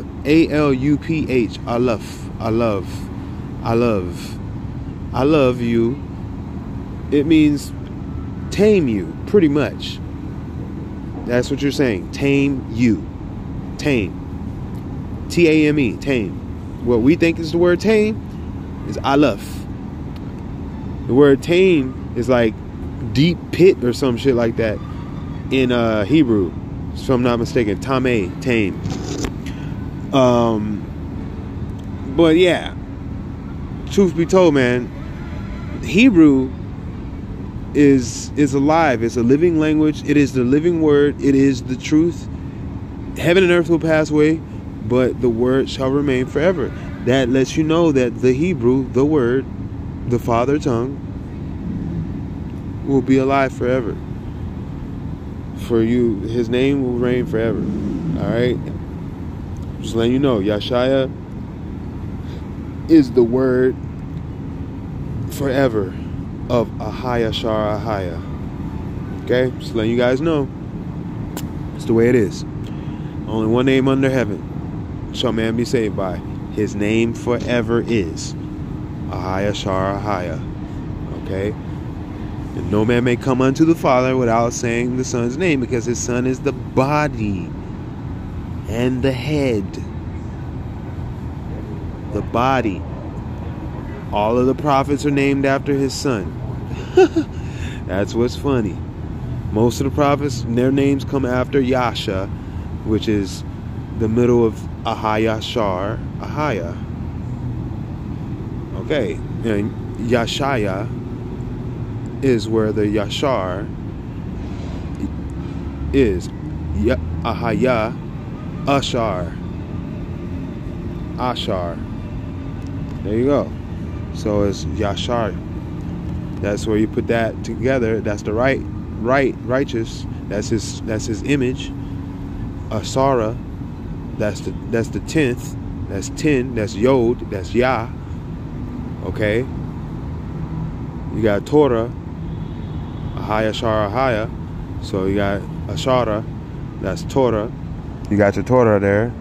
[SPEAKER 1] Aluf. I love you. It means tame you, pretty much. That's what you're saying. Tame you. Tame. T-A-M-E. Tame. What we think is the word tame is alaf. The word tame is like deep pit or some shit like that in Hebrew, if I'm not mistaken. Tameh, tame. But yeah, truth be told, man, Hebrew is alive. It's a living language. It is the living word. It is the truth. Heaven and earth will pass away, but the word shall remain forever. That lets you know that the Hebrew, the word, the father tongue, will be alive forever. For you, his name will reign forever. All right? Just letting you know, Yashaya is the word forever of Ahaya Shar Ahaya. Okay? Just letting you guys know. It's the way it is. Only one name under heaven shall man be saved by. His name forever is Ahaya Shar Ahaya. Okay? And no man may come unto the Father without saying the Son's name, because his Son is the body and the head. The body. All of the prophets are named after his Son. That's what's funny. Most of the prophets, their names come after Yasha, which is the middle of Ahaya Shar Ahaya. Okay, and Yashaya is where the Yashar is. Ahaya Ashar. Ashar. There you go. So it's Yashar. That's where you put that together. That's the righteous. That's his image. Asara. That's the 10th. That's 10. That's Yod. That's Yah. Okay. You got Torah. Ahaya, Shara, Ahaya. So you got Ashara. That's Torah. You got your Torah there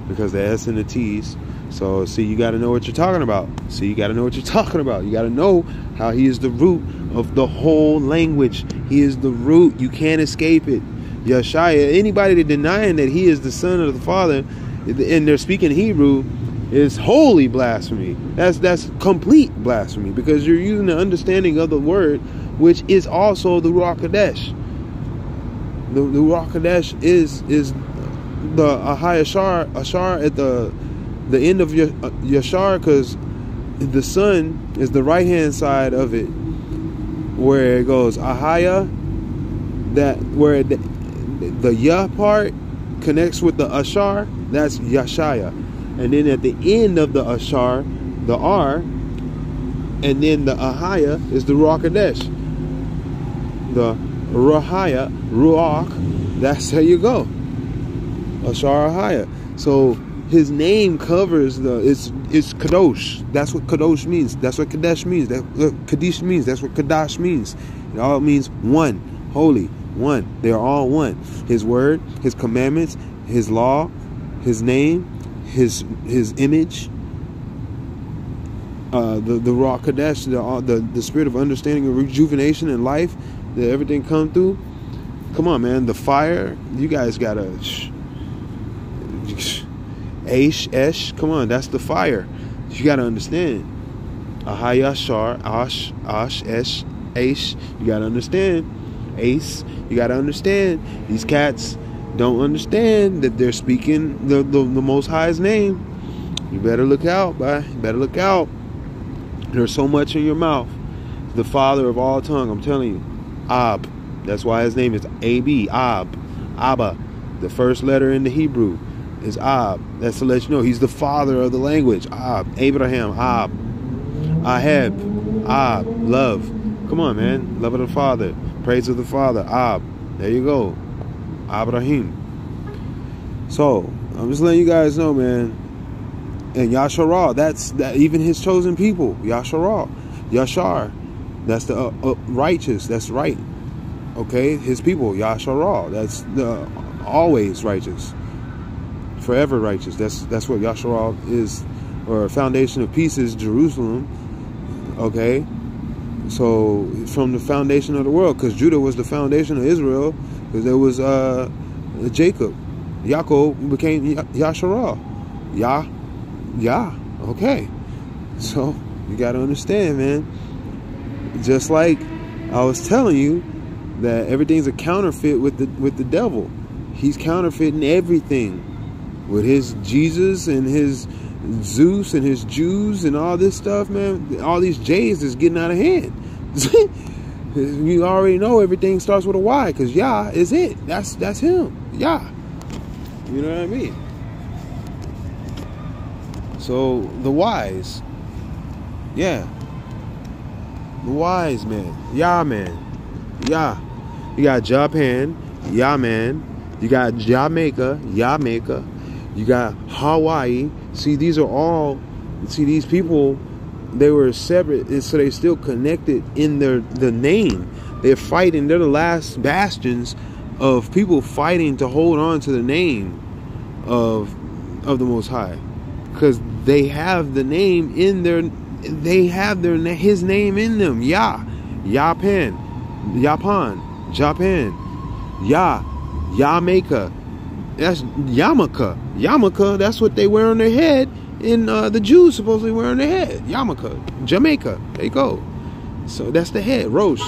[SPEAKER 1] because the S and the T's. So, see, you got to know what you're talking about. See, you got to know what you're talking about. You got to know how he is the root of the whole language. He is the root. You can't escape it. Yeshaya, anybody that denying that he is the son of the Father and they're speaking Hebrew is wholly blasphemy. That's complete blasphemy because you're using the understanding of the word, which is also the Ruach Kadesh. The Ruach Kadesh is the Ahai Ashar at the end of Yashar, because the sun is the right hand side of it, where it goes Ahaya, that where the Yah part connects with the Ashar, that's Yashaya, and then at the end of the Ashar, the R, and then the Ahaya is the Ruach Kadesh, the Rahaya, Ruach. That's how you go, Ashar Ahaya. So his name covers it's Kadosh. That's what Kadosh means. That's what Kadesh means. That's what Kaddish means. That's what Kadash means. It all means one, holy, one. They are all one. His word, his commandments, his law, his name, his image, the Ruach Kadesh, the spirit of understanding and rejuvenation in life that everything come through. Come on, man. The fire, you guys gotta Esh, come on, that's the fire. You gotta understand. Ahayashar, Ash, Esh, Aish. You gotta understand. Ace, you gotta understand. These cats don't understand that they're speaking the Most High's name. You better look out, boy. You better look out. There's so much in your mouth. The father of all tongue, I'm telling you. Ab. That's why his name is A-B, Ab. Abba. The first letter in the Hebrew is Ab. That's to let you know he's the father of the language. Ab. Abraham. Ab. Ahab. Ab. Love. Come on, man. Love of the Father. Praise of the Father. Ab. There you go. Abraham. So I'm just letting you guys know, man. And Yasharah. That's that. Even his chosen people. Yasharah. Yashar. That's the righteous. That's right. Okay. His people. Yasharah. That's the always righteous. Forever righteous. That's what Yasharah is, or foundation of peace is Jerusalem. Okay, so from the foundation of the world, because Judah was the foundation of Israel, because there was Jacob. Yaakov became Yasharah. Okay, so you got to understand, man. Just like I was telling you that everything's a counterfeit with the devil. He's counterfeiting everything. With his Jesus and his Zeus and his Jews and all this stuff, man, all these J's is getting out of hand. You already know everything starts with a Y, because Yah is it. That's him. Yah. You know what I mean? So the wise, yeah, the wise man, Yah man, Yah. You got Japan, Yah man. You got Jamaica, Yah maker. You got Hawaii. See, these are all, these people, they were separate, and so they still connected in the name. They're fighting. They're the last bastions of people fighting to hold on to the name of the Most High, because they have the name in his name in them. Yah, Japan, Yah, Yamaka. That's yarmulke. Yarmulke, that's what they wear on their head. And the Jews supposedly wear on their head. Yarmulke. Jamaica. There you go. So that's the head. Rosh.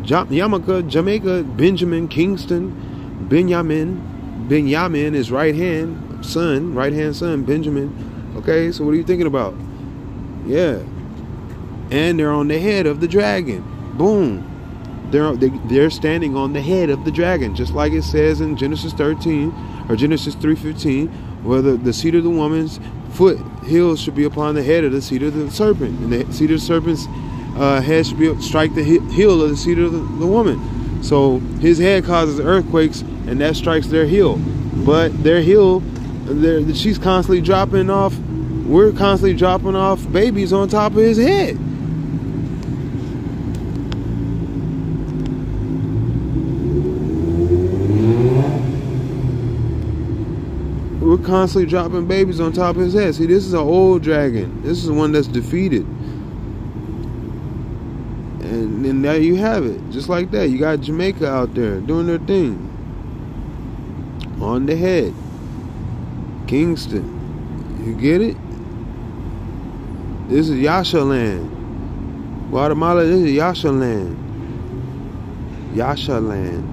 [SPEAKER 1] Yarmulke, Jamaica, Benjamin, Kingston, Benjamin. Benjamin is right hand son, Benjamin. Okay, so what are you thinking about? Yeah. And they're on the head of the dragon. Boom. They're standing on the head of the dragon, just like it says in Genesis 13 or Genesis 3:15, where the seed of the woman's foot heel should be upon the head of the seed of the serpent, and the seed of the serpent's head should strike the heel of the seed of the woman. So his head causes earthquakes, and that strikes their heel. But their heel, she's constantly dropping off We're constantly dropping off babies on top of his head. We're constantly dropping babies on top of his head. See, this is an old dragon. This is the one that's defeated. And then there you have it. Just like that. You got Jamaica out there doing their thing. On the head. Kingston. You get it? This is Yasha land. Guatemala, this is Yasha land. Yasha land.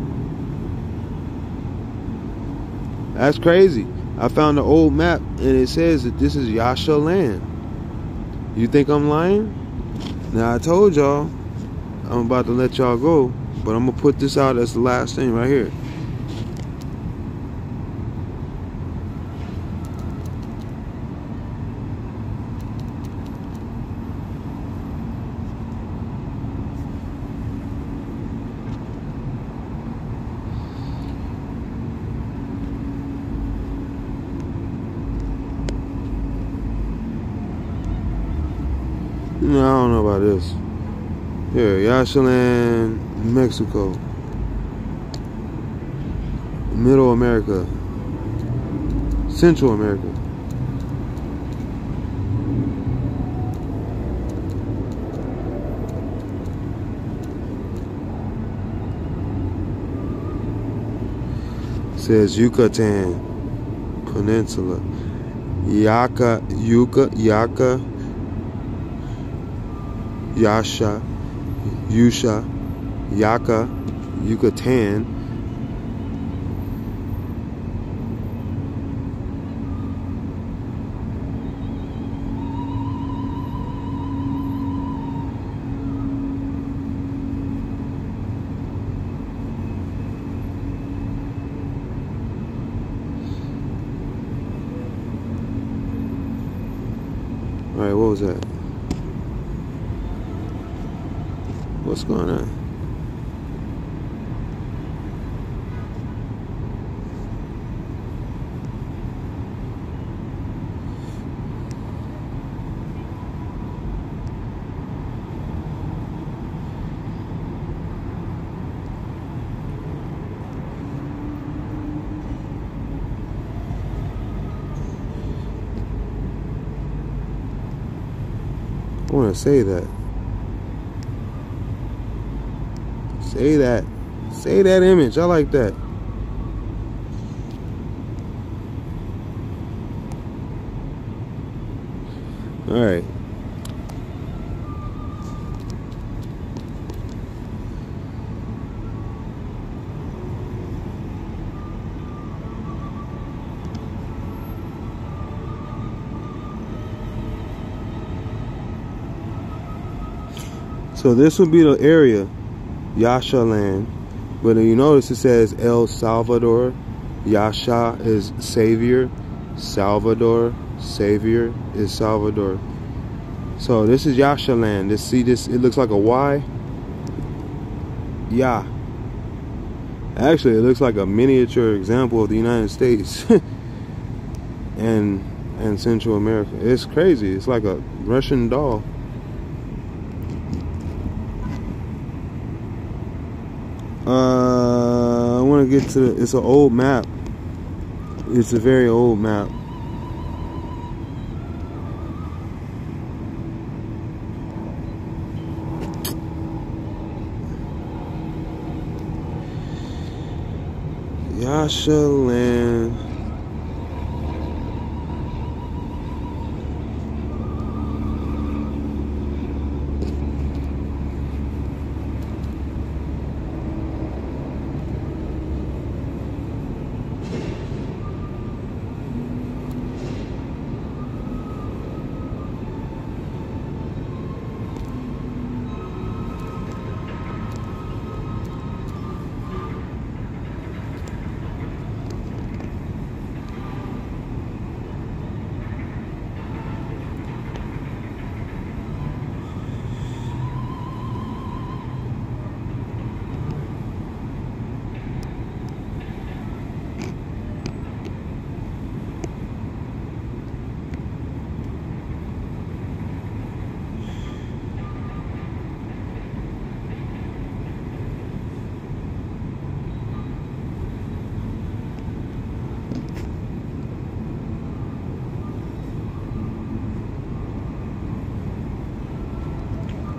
[SPEAKER 1] That's crazy. I found an old map and it says that this is Yasha land. You think I'm lying? Now I told y'all I'm about to let y'all go, but I'm gonna put this out as the last thing right here. No, I don't know about this. Here, Yashaland, Mexico. Middle America. Central America. It says Yucatan Peninsula. Yasha, Yusha, Yaka, Yucatan. All right, what was that? What's going on? I want to say that. Say that. Say that image. I like that. All right. So this would be the area, Yasha land, but you notice it says El Salvador. Yasha is Savior, Salvador, Savior is Salvador. So this is Yasha land. See this? It looks like a Y. Yeah. Actually, it looks like a miniature example of the United States and Central America. It's crazy. It's like a Russian doll. I want to get to it's an old map. It's a very old map. Yasha land.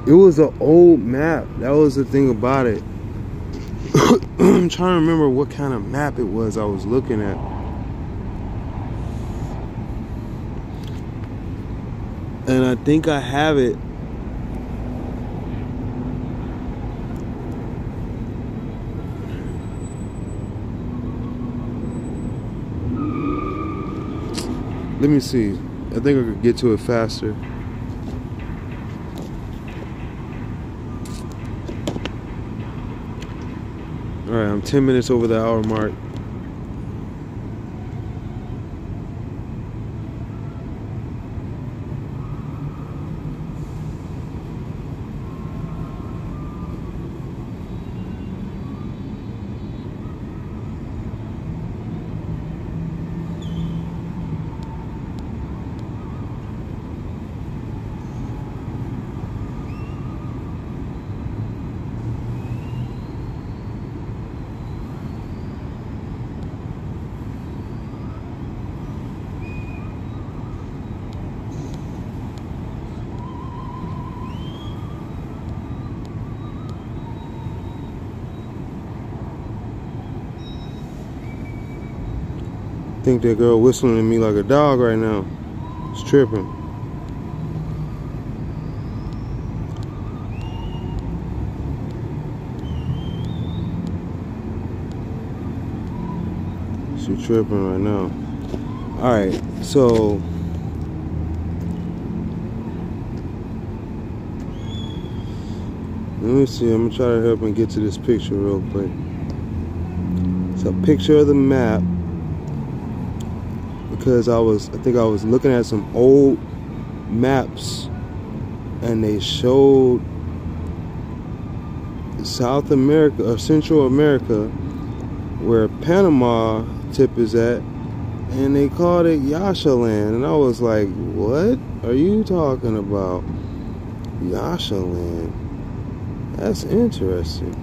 [SPEAKER 1] It was an old map. That was the thing about it. I'm trying to remember what kind of map it was I was looking at. And I think I have it. Let me see. I think I could get to it faster. Alright, I'm 10 minutes over the hour mark. I think that girl whistling at me like a dog right now. It's tripping. She tripping right now. Alright, so let me see. I'm gonna try to help and get to this picture real quick. It's a picture of the map. Because I think I was looking at some old maps and they showed South America or Central America where Panama tip is at, and they called it Yasha Land, and I was like, what are you talking about? Yasha Land? That's interesting.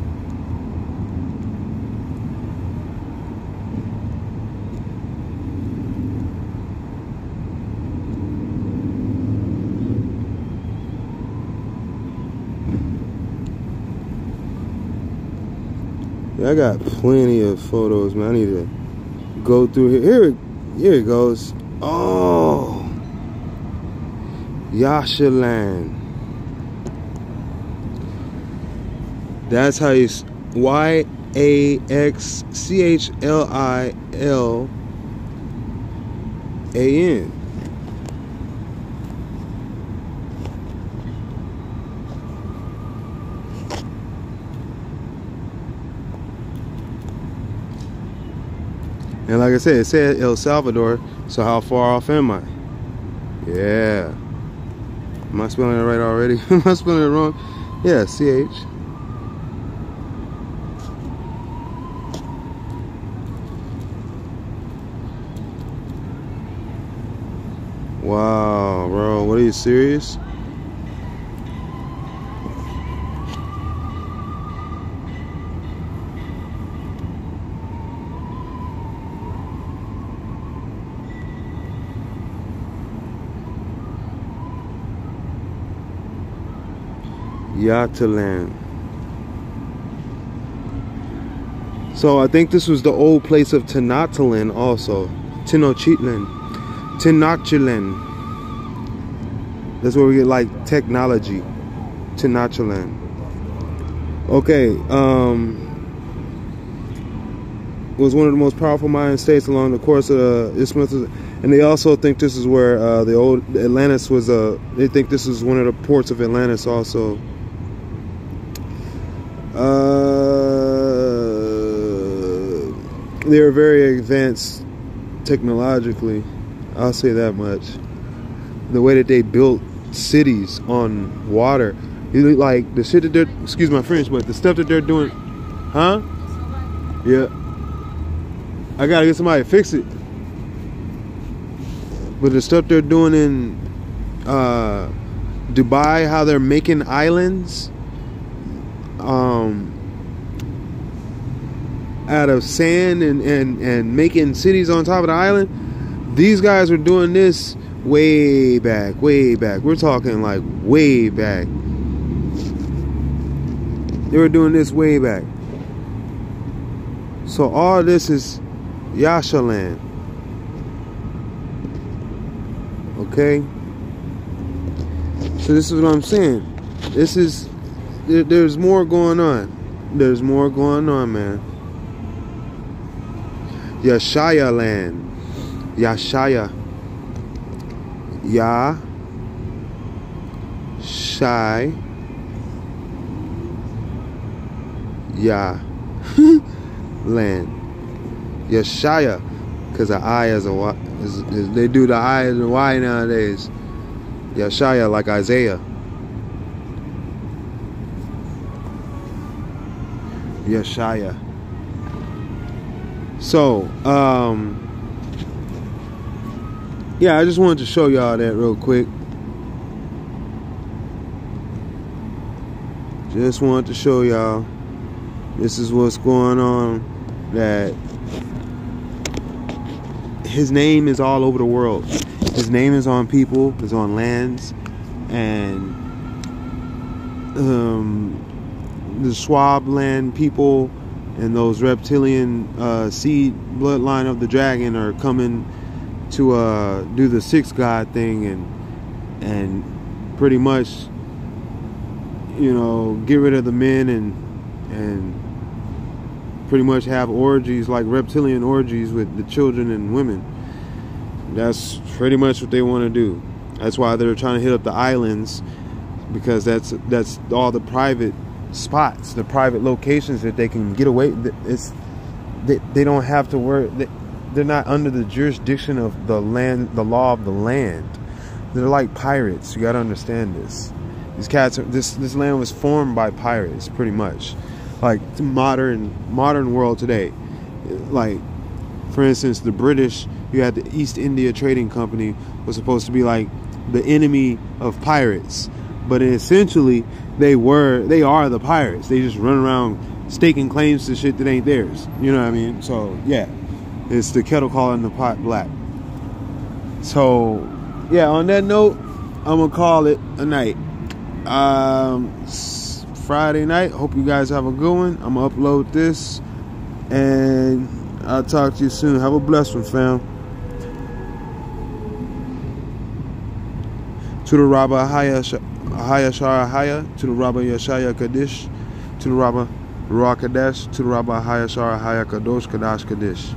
[SPEAKER 1] I got plenty of photos, man. I need to go through here. Here it goes. Oh, Yasha Land. That's how you YAXCHLILAN. And like I said, it said El Salvador, so how far off am I? Yeah. Am I spelling it right already? Am I spelling it wrong? Yeah, CH. Wow, bro, what, are you serious? Yataland. So I think this was the old place of Tenochtitlan also. Tenochtitlan. That's where we get like technology. Tenochtitlan. Okay, was one of the most powerful Mayan states along the course of the Isthmus, and they also think this is where the old Atlantis was. They think this is one of the ports of Atlantis also. They're very advanced technologically, I'll say that much. The way that they built cities on water, like the shit that they're, excuse my French, but the stuff that they're doing, huh? Yeah, I gotta get somebody to fix it. But the stuff they're doing in Dubai, how they're making islands out of sand and making cities on top of the island. These guys were doing this way back. We're talking like way back. They were doing this way back. So all this is Yasha land. Okay? So this is what I'm saying. This is, there's more going on. There's more going on, man. Yashaya land. Yashaya. Ya. Shai. Ya. Land. Yashaya. Because the I is a Y. They do the I as a Y nowadays. Yashaya, like Isaiah. Yashaya. So, yeah, I just wanted to show y'all that real quick. Just wanted to show y'all this is what's going on. That his name is all over the world. His name is on people, is on lands, and the Schwab land people and those reptilian seed bloodline of the dragon are coming to do the sixth god thing and pretty much, you know, get rid of the men and pretty much have orgies, like reptilian orgies with the children and women. That's pretty much what they want to do. That's why they're trying to hit up the islands, because that's all the private spots, the private locations that they can get away. They don't have to worry. They're not under the jurisdiction of the land, the law of the land. They're like pirates. You got to understand this. These cats, this land was formed by pirates, pretty much. Like modern world today. Like, for instance, the British, you had the East India Trading Company, was supposed to be like the enemy of pirates, but essentially they are the pirates. They just run around staking claims to shit that ain't theirs. You know what I mean? So yeah, it's the kettle calling the pot black. So yeah, on that note, I'm gonna call it a night. Friday night. Hope you guys have a good one. I'm gonna upload this, and I'll talk to you soon. Have a blessed one, fam. To the Rabba Haya Shara Haya, to the Rabba Yashaya Kaddish, to the Rabba Ruach Kadesh, to the Rabba Haya Shara Haya Kadosh Kadash Kaddish.